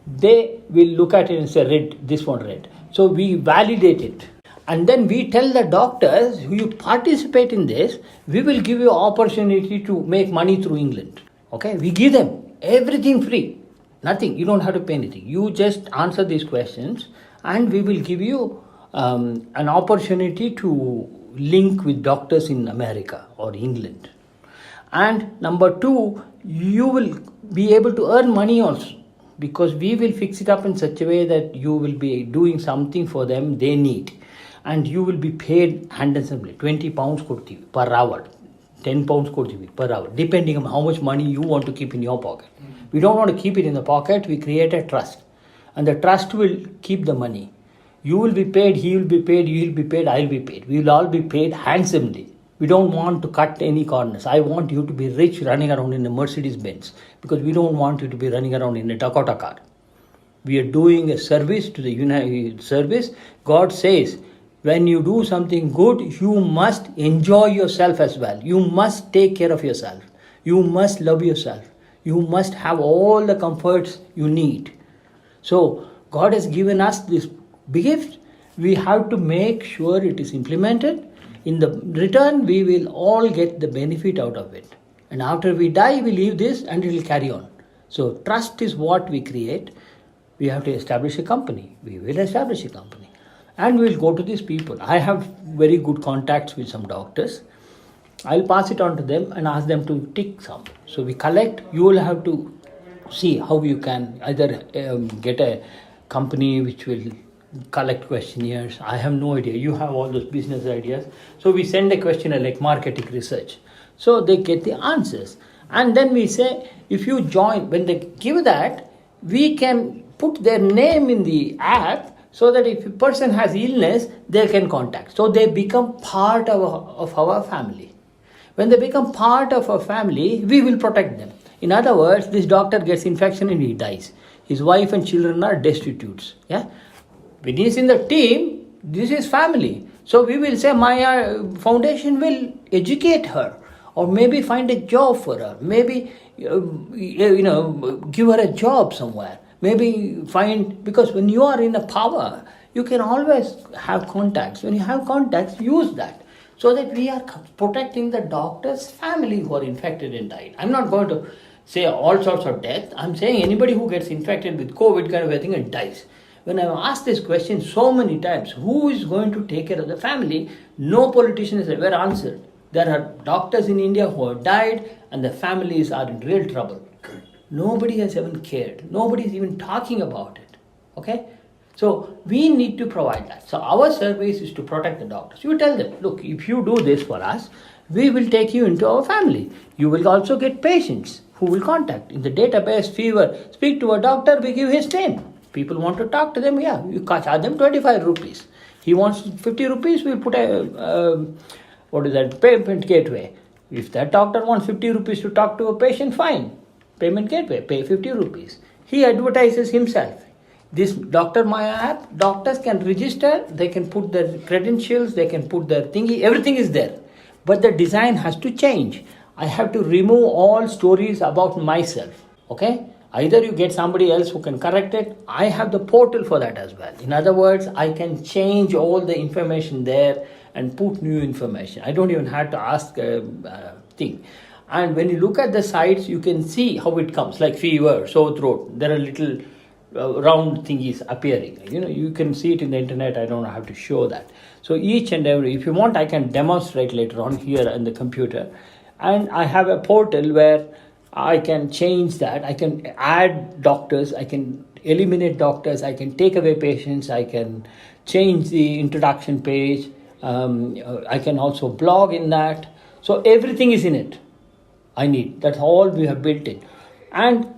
They will look at it and say, red, this one red. So we validate it. And then we tell the doctors, who you participate in this, we will give you opportunity to make money through England. Okay? We give them everything free. Nothing. You don't have to pay anything. You just answer these questions and we will give you an opportunity to link with doctors in America or England. And number 2, you will be able to earn money also, because we will fix it up in such a way that you will be doing something for them they need, and you will be paid handsomely. 20 pounds per hour, 10 pounds per hour, depending on how much money you want to keep in your pocket. We don't want to keep it in the pocket. We create a trust, and the trust will keep the money. You will be paid, he will be paid, you will be paid, I will be paid. We will all be paid handsomely. We don't want to cut any corners. I want you to be rich running around in a Mercedes Benz, because we don't want you to be running around in a Dakota car. We are doing a service to the United Service. God says, when you do something good, you must enjoy yourself as well. You must take care of yourself. You must love yourself. You must have all the comforts you need. So God has given us this gift. We have to make sure it is implemented. In the return, we will all get the benefit out of it. And after we die, we leave this and it will carry on. So trust is what we create. We have to establish a company. We will establish a company. And we will go to these people. I have very good contacts with some doctors. I'll pass it on to them and ask them to tick some. So we collect. You will have to see how you can either get a company which will collect questionnaires. I have no idea. You have all those business ideas. So we send a questionnaire like marketing research. So they get the answers. And then we say, if you join, when they give that, we can put their name in the app so that if a person has illness, they can contact. So they become part of our family. When they become part of our family, we will protect them. In other words, this doctor gets infection and he dies. His wife and children are destitutes. Yeah? When he is in the team, this is family. So we will say Maya Foundation will educate her, or maybe find a job for her. Maybe, give her a job somewhere. Maybe find, because when you are in a power, you can always have contacts. When you have contacts, use that. So that we are protecting the doctor's family who are infected and died. I'm not going to say all sorts of death. I'm saying anybody who gets infected with COVID kind of a thing and dies. When I've asked this question so many times, who is going to take care of the family? No politician has ever answered. There are doctors in India who have died and the families are in real trouble. Correct. Nobody has even cared. Nobody is even talking about it. Okay? So we need to provide that. So our service is to protect the doctors. You tell them, look, if you do this for us, we will take you into our family. You will also get patients who will contact. In the database, fever, speak to a doctor, we give his name. People want to talk to them, yeah, you charge them 25 rupees. He wants 50 rupees, we put a, payment gateway. If that doctor wants 50 rupees to talk to a patient, fine. Payment gateway, pay 50 rupees. He advertises himself. This Dr. Maya app, doctors can register, they can put their credentials, they can put their thingy, everything is there. But the design has to change. I have to remove all stories about myself, okay? Either you get somebody else who can correct it. I have the portal for that as well. In other words, I can change all the information there and put new information. I don't even have to ask a thing. And when you look at the sites, you can see how it comes, like fever, sore throat. There are little round thingies appearing. You can see it in the internet. I don't have to show that. So each and every, if you want, I can demonstrate later on here in the computer. And I have a portal where I can change that. I can add doctors. I can eliminate doctors. I can take away patients. I can change the introduction page. I can also blog in that. So everything is in it. I need. That's all we have built in. And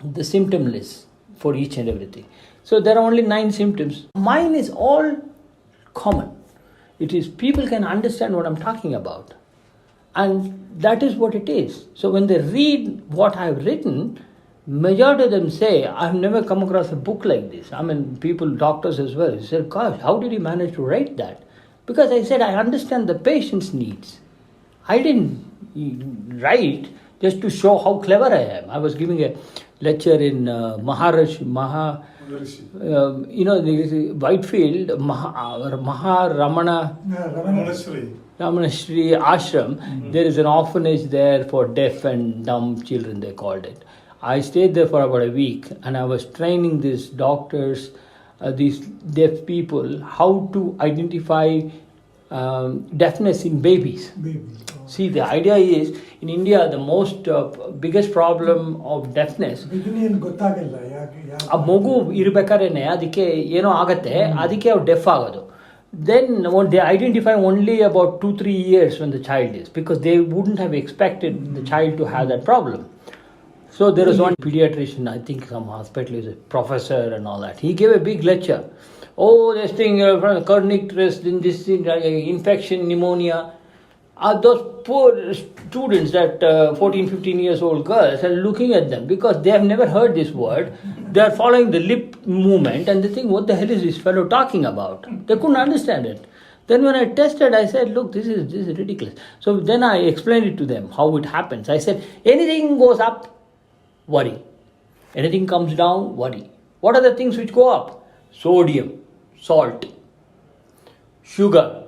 the symptom list for each and everything. So there are only 9 symptoms. Mine is all common. It is people can understand what I'm talking about. And that is what it is. So when they read what I've written, majority of them say, I've never come across a book like this. I mean, people, doctors as well, said, gosh, how did you manage to write that? Because I said, I understand the patient's needs. I didn't write just to show how clever I am. I was giving a lecture in Whitefield, Ramanashri Ashram. There is an orphanage there for deaf and dumb children, they called it. I stayed there for about a week and I was training these doctors, these deaf people, how to identify deafness in babies. See, the idea is, in India, the most biggest problem of deafness, a mogu irbekarene adike eno agate adike avu deaf agadu. Then they identify only about 2-3 years when the child is, because they wouldn't have expected the child to have that problem. So there is one pediatrician, I think some hospital is a professor and all that. He gave a big lecture. Oh, this thing, chronic stress, this thing, infection, pneumonia. Those poor students, that 14-15 years old girls, are looking at them because they have never heard this word. They are following the lip movement and they think, what the hell is this fellow talking about? They couldn't understand it. Then when I tested, I said, look, this is ridiculous. So then I explained it to them, how it happens. I said, anything goes up, worry. Anything comes down, worry. What are the things which go up? Sodium, salt, sugar.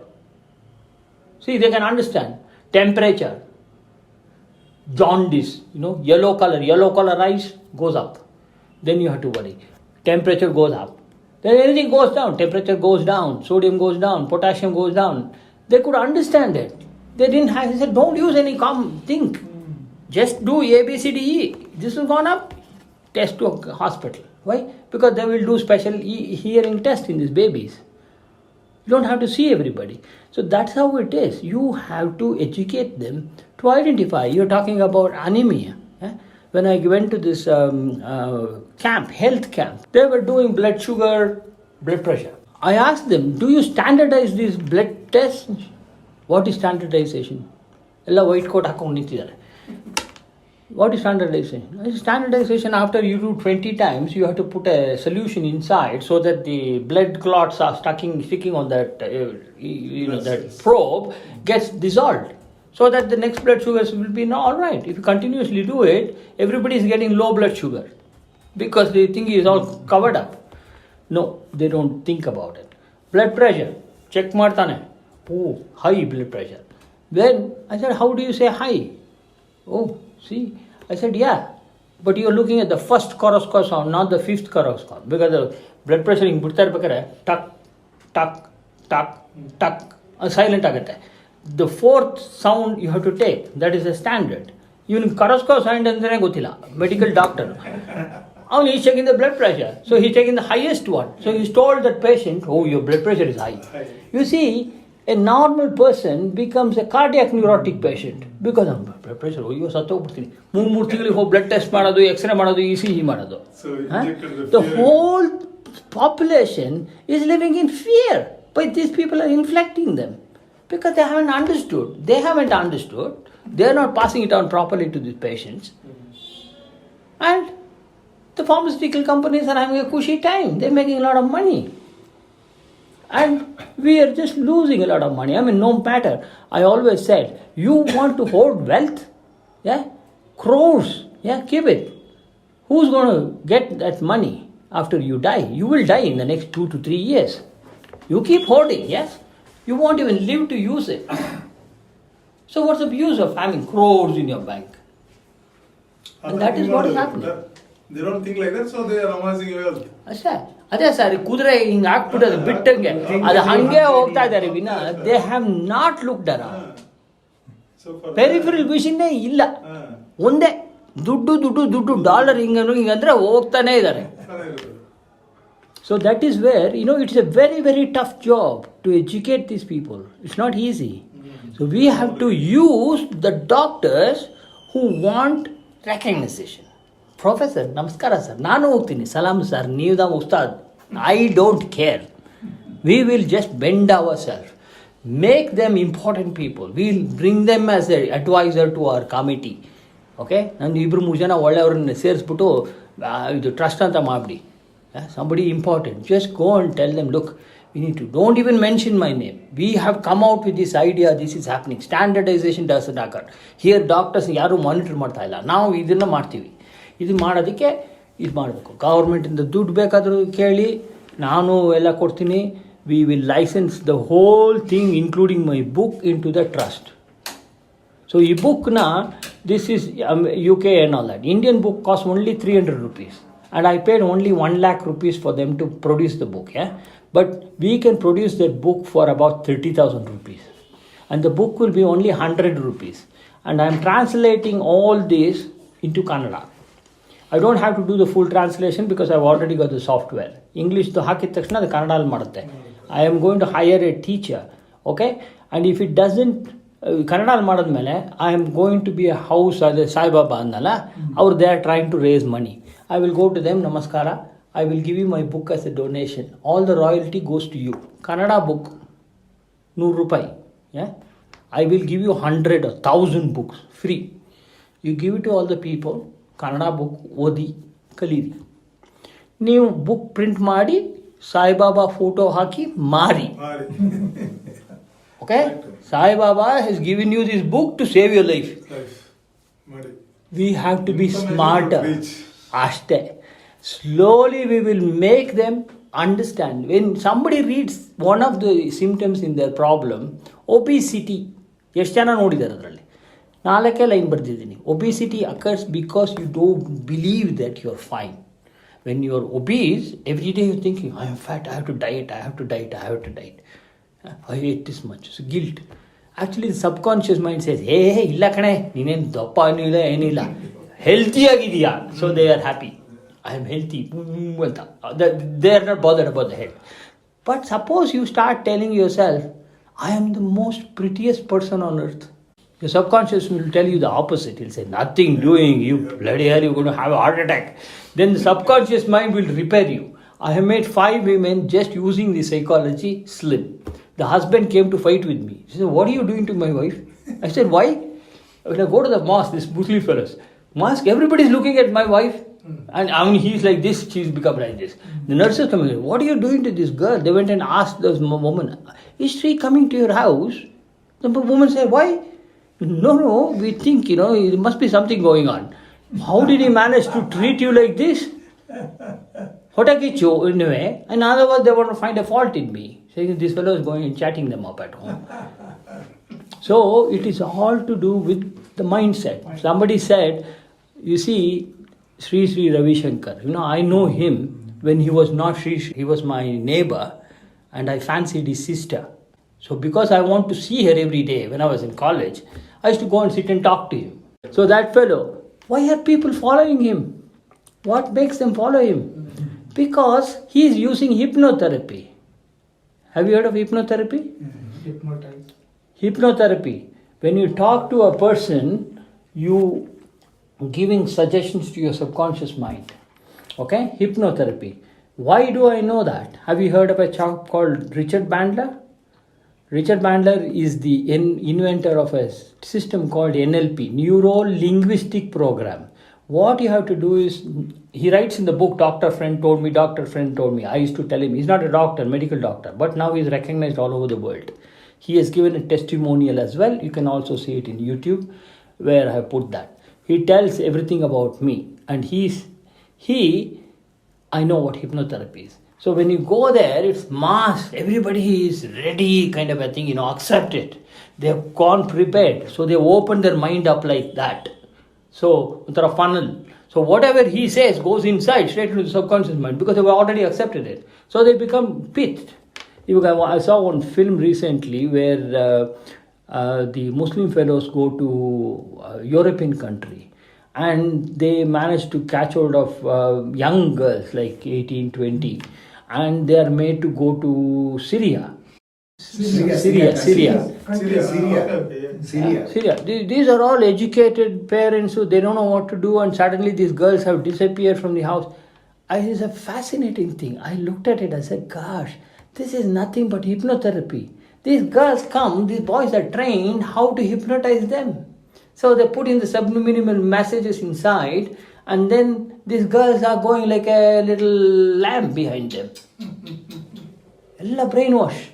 See, they can understand. Temperature, jaundice, yellow color rice goes up. Then you have to worry. Temperature goes up. Then anything goes down. Temperature goes down. Sodium goes down. Potassium goes down. They could understand it. They didn't have, they said, don't use any think. Just do A, B, C, D, E. This has gone up. Test to a hospital. Why? Because they will do special hearing test in these babies. You don't have to see everybody. So that's how it is. You have to educate them to identify. You're talking about anemia. When I went to this health camp, they were doing blood sugar, blood pressure. I asked them, do you standardize these blood tests? What is standardization? Ella white coat hakondu nintidare. What is standardization? Standardization, after you do 20 times, you have to put a solution inside so that the blood clots are sticking on that, that probe gets dissolved. So that the next blood sugars will be all right. If you continuously do it, everybody is getting low blood sugar because they think it is all covered up. No, they don't think about it. Blood pressure, check martane. Oh, high blood pressure. Then I said, how do you say high? Oh, see, I said, yeah, but you're looking at the first corosco sound, not the fifth corosco, because the blood pressure in tuck, tuck, tuck, tuck, silent agate. The fourth sound you have to take, that is a standard. ಇವನು ಕರಸ್ಕೋಸೈಂಡ್ ಅಂತಲೇ ಗೊತ್ತಿಲ್ಲ, medical doctor. He's checking the blood pressure. So he's taking the highest one. So he's told that patient, oh, your blood pressure is high. You see, a normal person becomes a cardiac neurotic patient because of blood pressure. Oh, you sattogbirtini. 3 ತಿಂಗಳಿಗೆ ಹೋಗಿ blood test ಮಾಡೋದು, x ray ಮಾಡೋದು, ECG ಮಾಡೋದು. The whole population is living in fear. But these people are inflicting them because they haven't understood. They are not passing it on properly to these patients. And the pharmaceutical companies are having a cushy time. They're making a lot of money. And we are just losing a lot of money. I mean, no matter. I always said, you want to hold wealth? Yeah? Crores. Yeah, keep it. Who's going to get that money after you die? You will die in the next 2 to 3 years. You keep holding, yes? You won't even live to use it. So what's the use of having crores in your bank? And that is what is happening. They don't think like that, so they are amassing wealth. ಅದೇ sir, ಕುದುರೆ ಹಿಂಗೆ ಹಾಕ್ಬಿಟ್ಟು ಅದು ಬಿಟ್ಟಂಗೆ ಅದು ಹಂಗೆ ಹೋಗ್ತಾ ಇದ್ದಾರೆ ವಿನ they have not looked around. Peripheral ವಿಷನ್ನೇ ಇಲ್ಲ, ಒಂದೇ ದುಡ್ಡು ದುಡ್ಡು ದುಡ್ಡು ಡಾಲರ್ ಹಿಂಗಂದ್ರೆ ಹೋಗ್ತಾನೆ ಇದ್ದಾರೆ. So that is where, it's a very, very tough job to educate these people. It's not easy. So we have to use the doctors who want recognition. Professor, namaskara sir, ನಾನು ಹೋಗ್ತೀನಿ, ಸಲಾಮ್ sir, ನೀವು da ustad. I don't care. We will just bend ourselves. Make them important people. We'll bring them as an advisor to our committee. Okay? ನಾನು 2-3 ಜನ ಒಳ್ಳೆಯವ್ರನ್ನ ಸೇರಿಸ್ಬಿಟ್ಟು ಇದು trust ಅಂತ ಮಾಡಿಬಿಡಿ. Somebody important. Just go and tell them, look, we need to, don't even mention my name. We have come out with this idea, this is happening. Standardization doesn't occur. Here doctors ಯಾರು monitor ಮಾಡ್ತಾ ಇಲ್ಲ, ನಾವು ಇದನ್ನು ಮಾಡ್ತೀವಿ. ಇದು ಮಾಡೋದಕ್ಕೆ ಇದು ಮಾಡಬೇಕು. ಗೌರ್ಮೆಂಟಿಂದ ದುಡ್ಡು ಬೇಕಾದರೂ ಕೇಳಿ, ನಾನು ಎಲ್ಲ ಕೊಡ್ತೀನಿ. We will license the whole thing including my book into the trust. So ಈ ಬುಕ್ನ, this is UK and all that. Indian book costs only 300 rupees. And I paid only 1 lakh rupees for them to produce the book. Yeah? But we can produce that book for about 30,000 rupees. And the book will be only 100 rupees. And I am translating all this into Kannada. I don't have to do the full translation because I've already got the software. English to hakid takshana adu Kannada alli madutte. I am going to hire a teacher. Okay? And if it doesn't, Kannada alli madadmele, I am going to be a house, Sai Baba annala, or they are trying to raise money. I will go to them, namaskara, I will give you my book as a donation. All the royalty goes to you. Kannada book, 100 rupai. Yeah? I will give you 100 or 1000 books, free. You give it to all the people, Kannada book, odi, kaliri. ನೀವು book print ಮಾಡಿ Saibaba photo ಹಾಕಿ ಮಾರಿ. Okay? Sai-Baba has given you this book to save your life. We have to be smarter. Ashte. Slowly we will make them understand. When somebody reads one of the symptoms in their problem, obesity, ಎಷ್ಟು ಜನ ನೋಡಿದ್ದಾರೆ ಅದರಲ್ಲಿ? 4 line ಬರೆದಿದ್ದೀನಿ. Obesity occurs because you don't believe that you are fine. When you are obese, every day you're thinking, I am fat, I have to diet, I have to diet, I have to diet. I ate this much. So guilt. Actually the subconscious mind says, hey, ಇಲ್ಲ ಕಣೆ, ನೀನೇನು ದಪ್ಪ ಏನಿಲ್ಲ ಏನಿಲ್ಲ, healthy ಆಗಿದೆಯಾ. So they are happy, I am healthy ಅಂತ. They are not bothered about the head. But suppose you start telling yourself, I am the most prettiest person on earth. Your subconscious will tell you the opposite. It will say, nothing doing, you bloody hell, you're going to have a heart attack. Then the subconscious mind will repair you. I have made 5 women just using the psychology slim. The husband came to fight with me. She said, what are you doing to my wife? I said, why? When I go to the mosque, this Muslim fellows, mosque, everybody's looking at my wife. And I mean, he's like this, she's become like this. The nurses come in, what are you doing to this girl? They went and asked this woman, is she coming to your house? The woman said, why? No, we think, there must be something going on. How did he manage to treat you like this? Hotakichu, in a way. And otherwise, they want to find a fault in me. Saying this fellow is going and chatting them up at home. So, it is all to do with the mindset. Somebody said, you see, Sri Ravi Shankar, I know him when he was not Sri. He was my neighbor and I fancied his sister. So, because I want to see her every day when I was in college, I used to go and sit and talk to him. So that fellow, why are people following him? What makes them follow him? Because he is using hypnotherapy. Have you heard of hypnotherapy? Hypnotized. Hypnotherapy. When you talk to a person, you giving suggestions to your subconscious mind. Okay? Hypnotherapy. Why do I know that? Have you heard of a chap called Richard Bandler? Richard Bandler is the inventor of a system called NLP, Neuro Linguistic Program. What you have to do is, he writes in the book, Doctor Friend told me, Doctor Friend told me. I used to tell him, he's not a doctor, medical doctor, but now he's recognized all over the world. He has given a testimonial as well. You can also see it in YouTube, where I have put that. He tells everything about me, and I know what hypnotherapy is. So when you go there, it's mass, everybody is ready kind of a thing, accept it. They have gone prepared. So they open their mind up like that. So, with a funnel. So whatever he says goes inside, straight into the subconscious mind, because they've already accepted it. So they become pithed. I saw one film recently where the Muslim fellows go to a European country, and they manage to catch hold of young girls like 18, 20, and they are made to go to Syria. Syria. These are all educated parents who they don't know what to do, and suddenly these girls have disappeared from the house. It is a fascinating thing. I looked at it, I said, gosh, this is nothing but hypnotherapy. These girls come, these boys are trained how to hypnotize them. So they put in the subliminal messages inside, and then these girls are going like a little lamb behind them. Ella brainwash.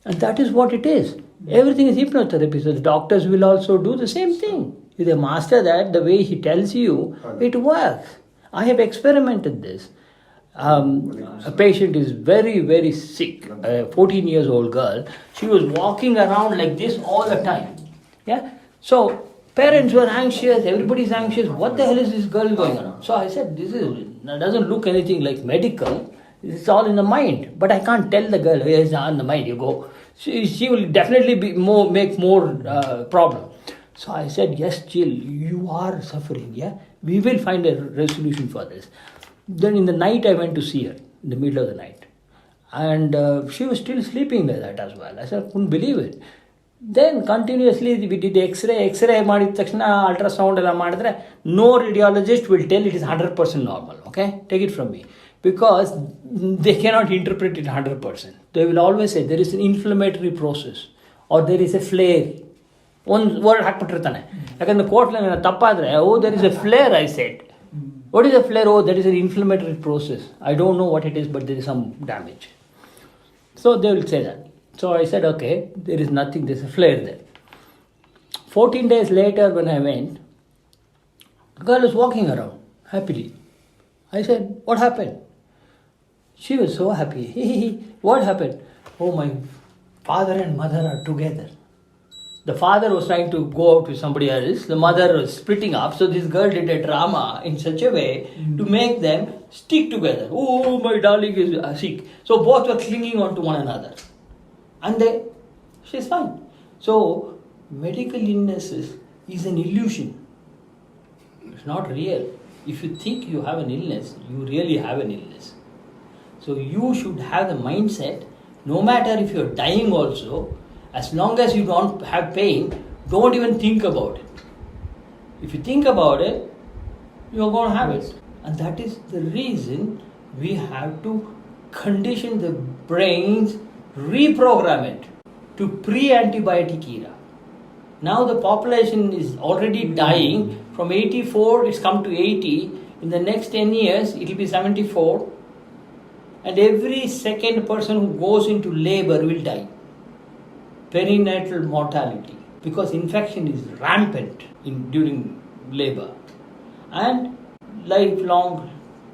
And that is what it is. Everything is hypnotherapy. So the doctors will also do the same thing. If they master that, the way he tells you, it works. I have experimented this. A patient is very, very sick, a 14 years old girl. She was walking around like this all the time. Yeah. So parents were anxious, everybody's anxious. What the hell is this girl going on? So I said, this doesn't look anything like medical. It's all in the mind. But I can't tell the girl, it's all in the mind, you go. She will definitely make more problem. So I said, yes, Jill, you are suffering, yeah? We will find a resolution for this. Then in the night, I went to see her, in the middle of the night. And she was still sleeping like that as well. I said, I couldn't believe it. Then continuously we did X-ray ಮಾಡಿದ ತಕ್ಷಣ ultrasound ಎಲ್ಲ ಮಾಡಿದ್ರೆ no radiologist will tell it is 100% normal, okay? Take it from me. Because they cannot interpret it 100%. They will always say there is an inflammatory process or there is a flare. ಒಂದು word ಹಾಕ್ಬಿಟ್ಟಿರ್ತಾನೆ. ಯಾಕಂದ್ರೆ ಕೋರ್ಟ್ನಲ್ಲಿ ತಪ್ಪಾದರೆ there is a flare, I said. What is a flare? That is an inflammatory process. I don't know what it is, but there is some damage. So they will say that. So I said, okay, there is nothing, there's a flare there. 14 days later when I went, the girl was walking around happily. I said, what happened? She was so happy. What happened? Oh, my father and mother are together. The father was trying to go out with somebody else. The mother was splitting up. So this girl did a drama in such a way to make them stick together. Oh, my darling is sick. So both were clinging on to one another. And she's fine. So medical illnesses is an illusion. It's not real. If you think you have an illness, you really have an illness. So you should have the mindset, no matter if you're dying also, as long as you don't have pain, don't even think about it. If you think about it, you're going to have it. And that is the reason we have to condition the brains, reprogram it to pre-antibiotic era. Now the population is already dying. From 84, it's come to 80. In the next 10 years, it will be 74. And every second person who goes into labor will die. Perinatal mortality. Because infection is rampant during labor. And lifelong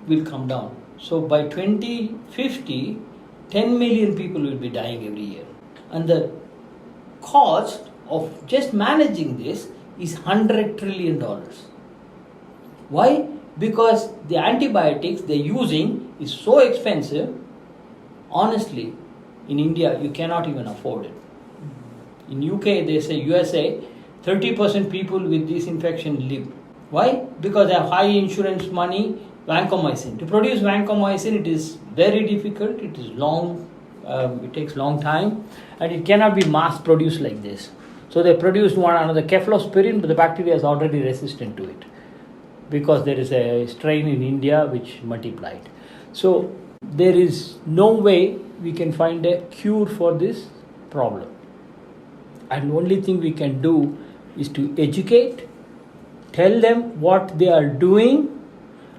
will come down. So by 2050, 10 million people will be dying every year. And the cost of just managing this is $100 trillion. Why? Because the antibiotics they're using is so expensive. Honestly, in India, you cannot even afford it. In UK, they say USA, 30% people with this infection live. Why? Because they have high insurance money, vancomycin. To produce vancomycin, it is very difficult, it is long, it takes long time, and it cannot be mass produced like this. So they produced one another cephalosporin, but the bacteria is already resistant to it because there is a strain in India which multiplied. So there is no way we can find a cure for this problem. And the only thing we can do is to educate, tell them what they are doing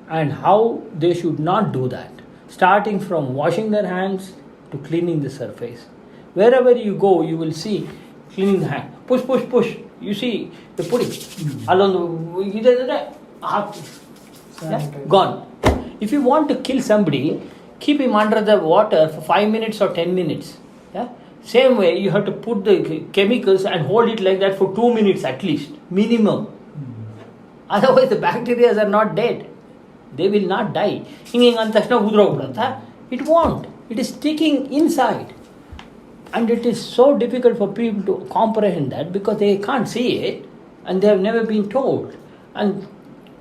and how they should not do that. Starting from washing their hands to cleaning the surface. Wherever you go, you will see cleaning the hand. Push, push, push. You see the pudding. Gone. If you want to kill somebody, keep him under the water for 5 minutes or 10 minutes. Yeah? Same way, you have to put the chemicals and hold it like that for 2 minutes at least, minimum. Otherwise, the bacteria are not dead. They will not die. It won't. It is sticking inside. And it is so difficult for people to comprehend that because they can't see it and they have never been told. And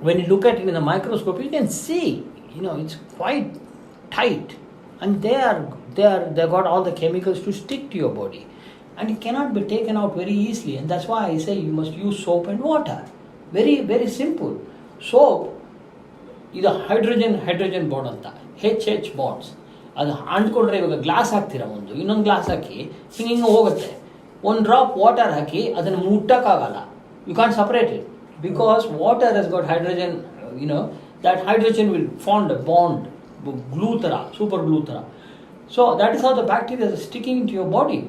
when you look at it in the microscope, you can see, it's quite tight. And they got all the chemicals to stick to your body. And it cannot be taken out very easily. And that's why I say you must use soap and water. Very, very simple. Soap is a hydrogen bond anta. HH bonds. ಅದು ಅಂಟ್ಕೊಂಡ್ರೆ ಇವಾಗ glass ಹಾಕ್ತೀರಾ ಇನ್ನೊಂದು glass ಹಾಕಿ ಹಿಂಗೆ ಹೋಗುತ್ತೆ. ಒಂದು drop water ಹಾಕಿ ಅದನ್ನು ಮುಟ್ಟಕ್ಕಾಗಲ್ಲ. You can't separate it because water has got hydrogen, that hydrogen will form a bond, glue tara, super glue tara. So that is how the bacteria are sticking into your body.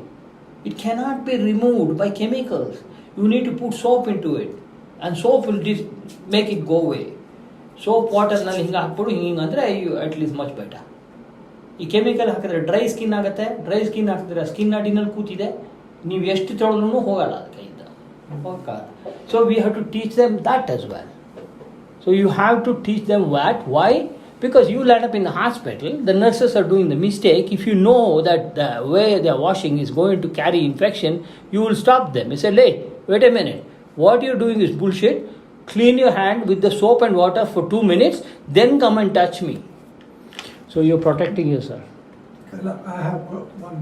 It cannot be removed by chemicals. You need to put soap into it, and soap will make it go away. Soap water nalli hinga hakbidu hinga andre you at least much better. ಈ chemical ಹಾಕಿದ್ರೆ dry skin ಆಗುತ್ತೆ. Dry skin ಹಾಕಿದ್ರೆ skin ಅಡಿನಲ್ಲಿ ಕೂತಿದೆ, ನೀವು ಎಷ್ಟು ತೊಳೆದ್ರೂ ಹೋಗಲ್ಲ ಅದು ಕೈಯಿಂದ. So we have to teach them that as well. So you have to teach them what. Why? Because you land up in the hospital, the nurses are doing the mistake. If you know that the way they are washing is going to carry infection, you will stop them. You say, hey, wait a minute. What you're doing is bullshit. Clean your hand with the soap and water for 2 minutes, then come and touch me. So you're protecting yourself. I have one.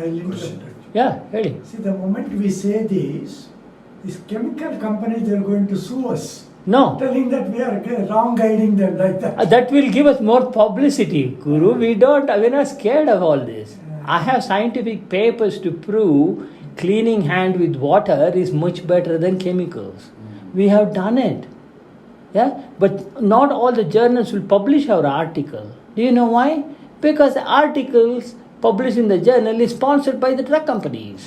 I'll interrupt. Yeah, ready. See, the moment we say this, these chemical companies, they're going to sue us. No. Telling that we are wrong guiding them like that. That will give us more publicity, Guru. We're not scared of all this. I have scientific papers to prove cleaning hand with water is much better than chemicals. We have done it. Yeah? But not all the journals will publish our article. Do you know why? Because the articles published in the journal is sponsored by the drug companies.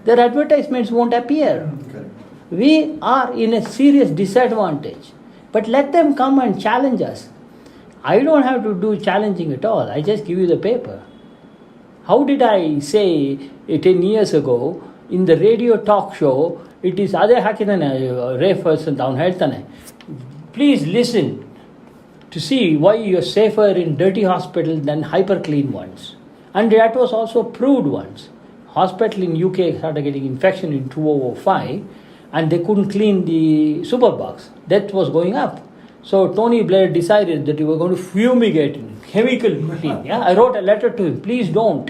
Their advertisements won't appear. We are in a serious disadvantage. But let them come and challenge us. I don't have to do challenging at all. I just give you the paper. How did I say 10 years ago in the radio talk show, it is Ade Hakidane refers and down heltane. Please listen to see why you're safer in dirty hospitals than hyper clean ones. And that was also proved once. Hospital in UK started getting infection in 2005 and they couldn't clean the super box. Death was going up. So Tony Blair decided that he was going to fumigate chemical clean. Yeah? I wrote a letter to him, please don't.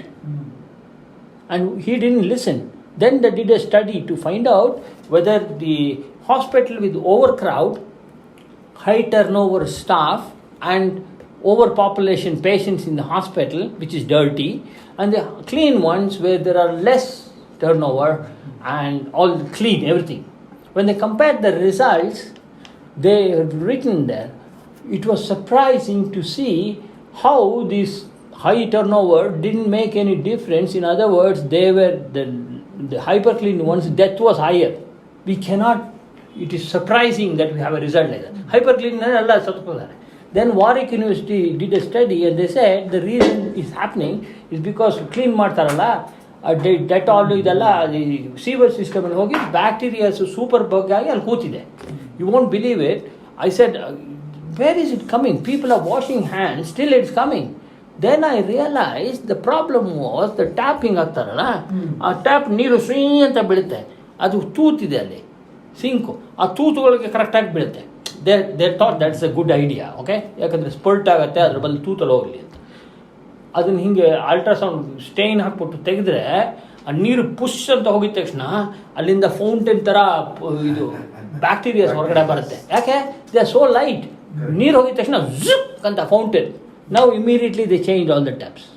And he didn't listen. Then they did a study to find out whether the hospital with overcrowd, high turnover staff and overpopulation patients in the hospital, which is dirty, and the clean ones where there are less turnover and all clean, everything. When they compared the results, they had written there, it was surprising to see how this high turnover didn't make any difference. In other words, they were the hyper clean ones, death was higher. We cannot, it is surprising that we have a result like that. Hyper clean, then Warwick University did a study and they said the reason is happening is because clean ಮಾಡ್ತಾರಲ್ಲ Dettol ಇದೆಲ್ಲ sewer system ಅಲ್ಲಿ ಹೋಗಿ bacterias super bug ಆಗಿ ಅಲ್ಲಿ ಕೂತಿದೆ. You won't believe it. I said where is it coming? People are washing hands, still it's coming. Then I realise the problem was the tap ಹಿಂಗೆ ಆಗ್ತಾರಲ್ಲ, ಆ tap ನೀರು ಸ್ವೀ ಅಂತ ಬೀಳುತ್ತೆ, ಅದು ತೂತಿದೆ ಅಲ್ಲಿ. ಸಿಂಕು ಆ ತೂತುಗಳಿಗೆ ಕರೆಕ್ಟಾಗಿ ಬೀಳುತ್ತೆ. They thought that's a good idea. Okay, ಯಾಕಂದರೆ ಸ್ಪರ್ಟ್ ಆಗುತ್ತೆ, ಅದ್ರ ಬದಲು ತೂತಲ್ಲಿ ಹೋಗಲಿ ಅಂತ. ಅದನ್ನು ಹಿಂಗೆ ಅಲ್ಟ್ರಾಸೌಂಡ್ ಸ್ಟೈನ್ ಹಾಕ್ಬಿಟ್ಟು ತೆಗೆದ್ರೆ ಆ ನೀರು ಪುಷ್ ಅಂತ ಹೋಗಿದ ತಕ್ಷಣ ಅಲ್ಲಿಂದ ಫೌಂಟೇನ್ ಥರ ಇದು ಬ್ಯಾಕ್ಟೀರಿಯಾಸ್ ಹೊರಗಡೆ ಬರುತ್ತೆ. ಯಾಕೆ? They are so light. ನೀರು ಹೋಗಿದ ತಕ್ಷಣ ಝುಕ್ ಅಂತ ಫೌಂಟೇನ್. ನಾವು immediately they change all the taps.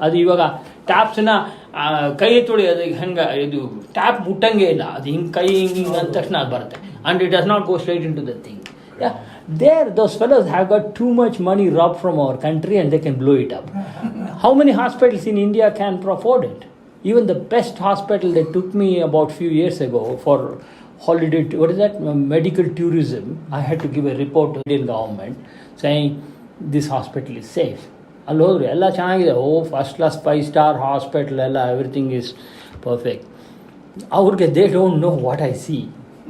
ಅದು ಇವಾಗ ಟ್ಯಾಪ್ಸನ್ನ ಕೈ ತೊಳೆಯೋದು ಹಂಗೆ, ಇದು ಟ್ಯಾಪ್ ಮುಟ್ಟಂಗೆ ಇಲ್ಲ, ಅದು ಹಿಂಗೆ ಕೈ ಹಿಂಗೆ ಅಂದ ತಕ್ಷಣ ಅದು ಬರುತ್ತೆ. And it does not go straight into the thing. Those fellows have got too much money robbed from our country and they can blow it up. How many hospitals in India can afford it? Even the best hospital that took me about few years ago for holiday, medical tourism, I had to give a report to the Indian government saying this hospital is safe. ಅಲ್ಲಿ ಹೋದ್ರೆ ಎಲ್ಲ ಚೆನ್ನಾಗಿದೆ, first class 5-star hospital ಎಲ್ಲ, everything is perfect. ಅವ್ರಿಗೆ they don't know what I C.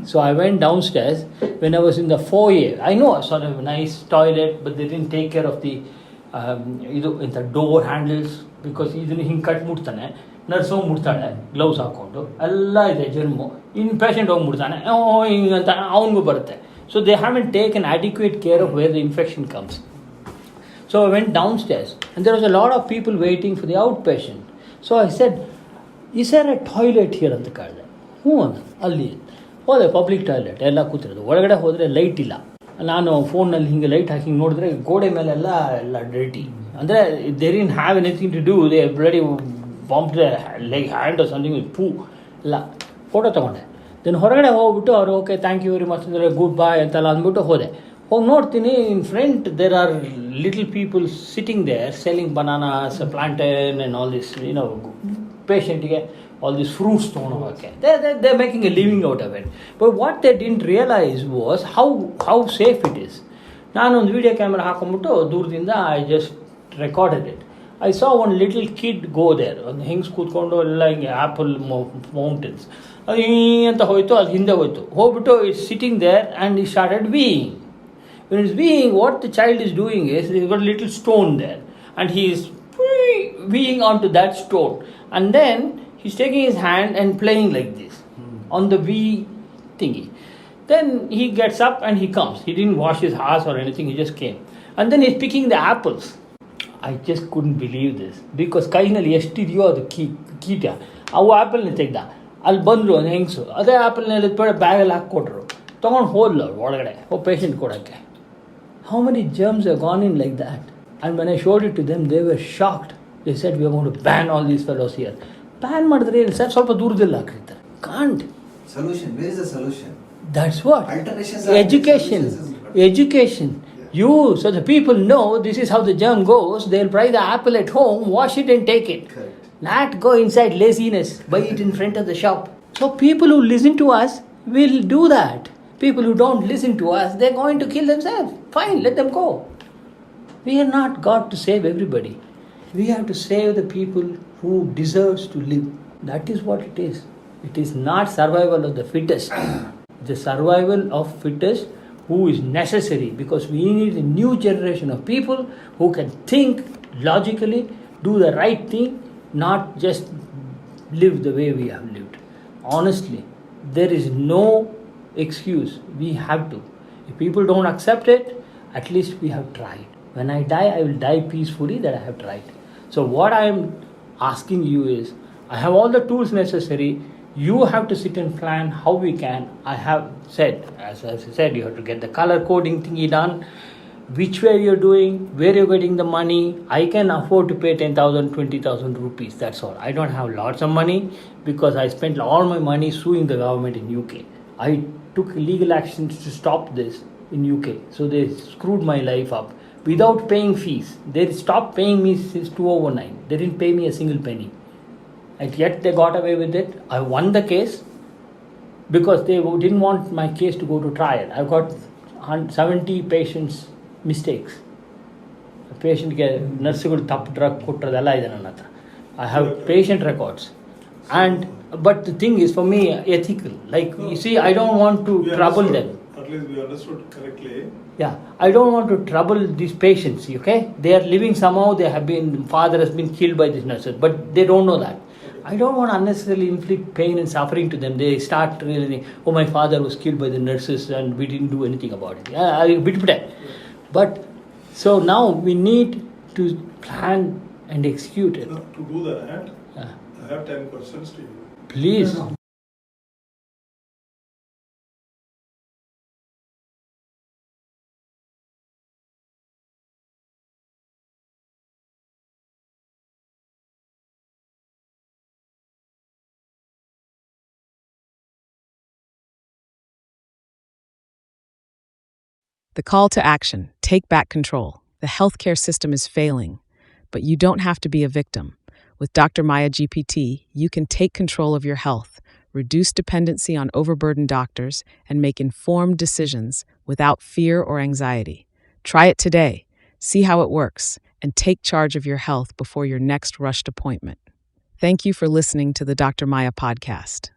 So I went downstairs. When I was in the foyer, I know I saw a nice toilet, but they didn't take care of the in the door handles, because ಇದನ್ನು ಹಿಂಗೆ cut ಮುಟ್ತಾನೆ, nurse ಹೋಗಿ ಮುಡ್ತಾಳೆ gloves ಹಾಕ್ಕೊಂಡು, ಎಲ್ಲ ಇದೆ ಜರ್ಮು, ಇನ್ನು patient ಹೋಗಿ ಮುಡ್ತಾನೆ ಹಿಂಗೆ ಅಂತ ಅವನಿಗೂ ಬರುತ್ತೆ. So they haven't taken adequate care of where the infection comes. So I went downstairs and there was a lot of people waiting for the outpatient. So I said, is there a toilet here ಅಂತ ಕೇಳಿದೆ. ಹ್ಞೂ ಅಂತ. ಅಲ್ಲಿ ಹೋದೆ, public toilet ಎಲ್ಲ ಕೂತಿರೋದು. ಒಳಗಡೆ ಹೋದರೆ light ಇಲ್ಲ. ನಾನು ಫೋನಲ್ಲಿ ಹಿಂಗೆ ಲೈಟ್ ಹಾಕಿ ನೋಡಿದ್ರೆ ಗೋಡೆ ಮೇಲೆಲ್ಲ ಎಲ್ಲ ಡರ್ಟಿ. ಅಂದರೆ they didn't have anything to do, they already bomb like hand or something with poo ಎಲ್ಲ. ಫೋಟೋ ತೊಗೊಂಡೆ. ದೆನ್ ಹೊರಗಡೆ ಹೋಗ್ಬಿಟ್ಟು ಅವರು okay thank you very much ಅಂದರೆ ಗುಡ್ ಬಾಯ್ ಅಂತೆಲ್ಲ ಅಂದ್ಬಿಟ್ಟು ಹೋದೆ. ಹೋಗಿ ನೋಡ್ತೀನಿ, in front there are little people sitting there selling bananas, plantain and all this, ಪೇಷಂಟಿಗೆ all these fruits ತೊಗೊಂಡೋಗೋಕ್ಕೆ. They're making a living out of it. But what they didn't realize was how safe it is. ನಾನು ಒಂದು video camera ಹಾಕೊಂಡ್ಬಿಟ್ಟು ದೂರದಿಂದ I just recorded it. I saw one little kid go there. ಒಂದು ಹಿಂಗೆ ಕೂತ್ಕೊಂಡು ಎಲ್ಲ ಹಿಂಗೆ apple mountains ಅದು ಅಂತ ಹೋಯ್ತು, ಅದು ಹಿಂದೆ ಹೋಗ್ಬಿಟ್ಟು it's sitting there and it started weeing. When it's weeing, what the child is doing is he's got a little stone there and he is weeing onto that stone, and then he's taking his hand and playing like this on the wee thingy. Then he gets up and he comes. He didn't wash his ass or anything, he just came. And then he's picking the apples. I just couldn't believe this, because ಕೈನಲ್ಲಿ ಎಷ್ಟಿದೆಯೋ ಅದು ಕೀಟ. ಅವು ಆ್ಯಪಲ್ನ ತೆಗ್ದ, ಅಲ್ಲಿ ಬಂದರು ಒಂದು ಹೆಂಗಸು, ಅದೇ ಆ್ಯಪಲ್ನಲ್ಲಿ ಬ್ಯಾಗಲ್ಲಿ ಹಾಕ್ಕೊಟ್ರು, ತೊಗೊಂಡು ಹೋದ್ಲು ಅವ್ರು ಒಳಗಡೆ ಪೇಷಂಟ್ ಕೊಡೋಕ್ಕೆ. How many germs have gone in like that? And when I showed it to them, they were shocked. They said, we are going to ban all these fellows here. Ban ಮಾಡಿದ್ರೆ ಏನು sir, ಸ್ವಲ್ಪ ದೂರದಲ್ಲಿ ಹಾಕಿರ್ತಾರೆ. Can't. Solution, where is the solution? That's what. Education. Education. You, so the people know this is how the germ goes. They'll buy the apple at home, wash it and take it. Correct. Not go inside laziness, buy it in front of the shop. So people who listen to us will do that. People who don't listen to us, they're going to kill themselves. Fine, let them go. We are not God to save everybody. We have to save the people who deserves to live. That is what it is. It is not survival of the fittest. The survival of fittest who is necessary, because we need a new generation of people who can think logically, do the right thing, not just live the way we have lived. Honestly, there is no excuse. We have to. If people don't accept it, at least we have tried. When I die, I will die peacefully that I have tried. So what I am asking you is, I have all the tools necessary. You have to sit and plan how we can. I have said, as I said, you have to get the color coding thingy done, which way you're doing, where you're getting the money. I can afford to pay 10,000, 20,000 rupees. That's all. I don't have lots of money because I spent all my money suing the government in UK. I took legal actions to stop this in UK. So they screwed my life up without paying fees. They stopped paying me since 2009. They didn't pay me a single penny. And yet they got away with it. I won the case because they didn't want my case to go to trial. I've got 70 patients' mistakes. Patientಗೆ ನರ್ಸ್ಗಳು ತಪ್ಪು drug ಕೊಟ್ಟಿರೋದೆಲ್ಲ ಇದೆ ನನ್ನ ಹತ್ರ. I have patient records. And but the thing is, for me, ethical. Like, you see, I don't want to trouble them. At least we understood correctly. Yeah, I don't want to trouble these patients, okay? They are living somehow, father has been killed by these nurses, but they don't know that. I don't want to unnecessarily inflict pain and suffering to them. They start realizing, oh, my father was killed by the nurses and we didn't do anything about it. But so now we need to plan and execute it. To do that, I have 10 questions to you. Please. No. The call to action: take back control. The healthcare system is failing, but you don't have to be a victim. With Dr. Maya GPT, you can take control of your health, reduce dependency on overburdened doctors, and make informed decisions without fear or anxiety. Try it today, see how it works, and take charge of your health before your next rushed appointment. Thank you for listening to the Dr. Maya podcast.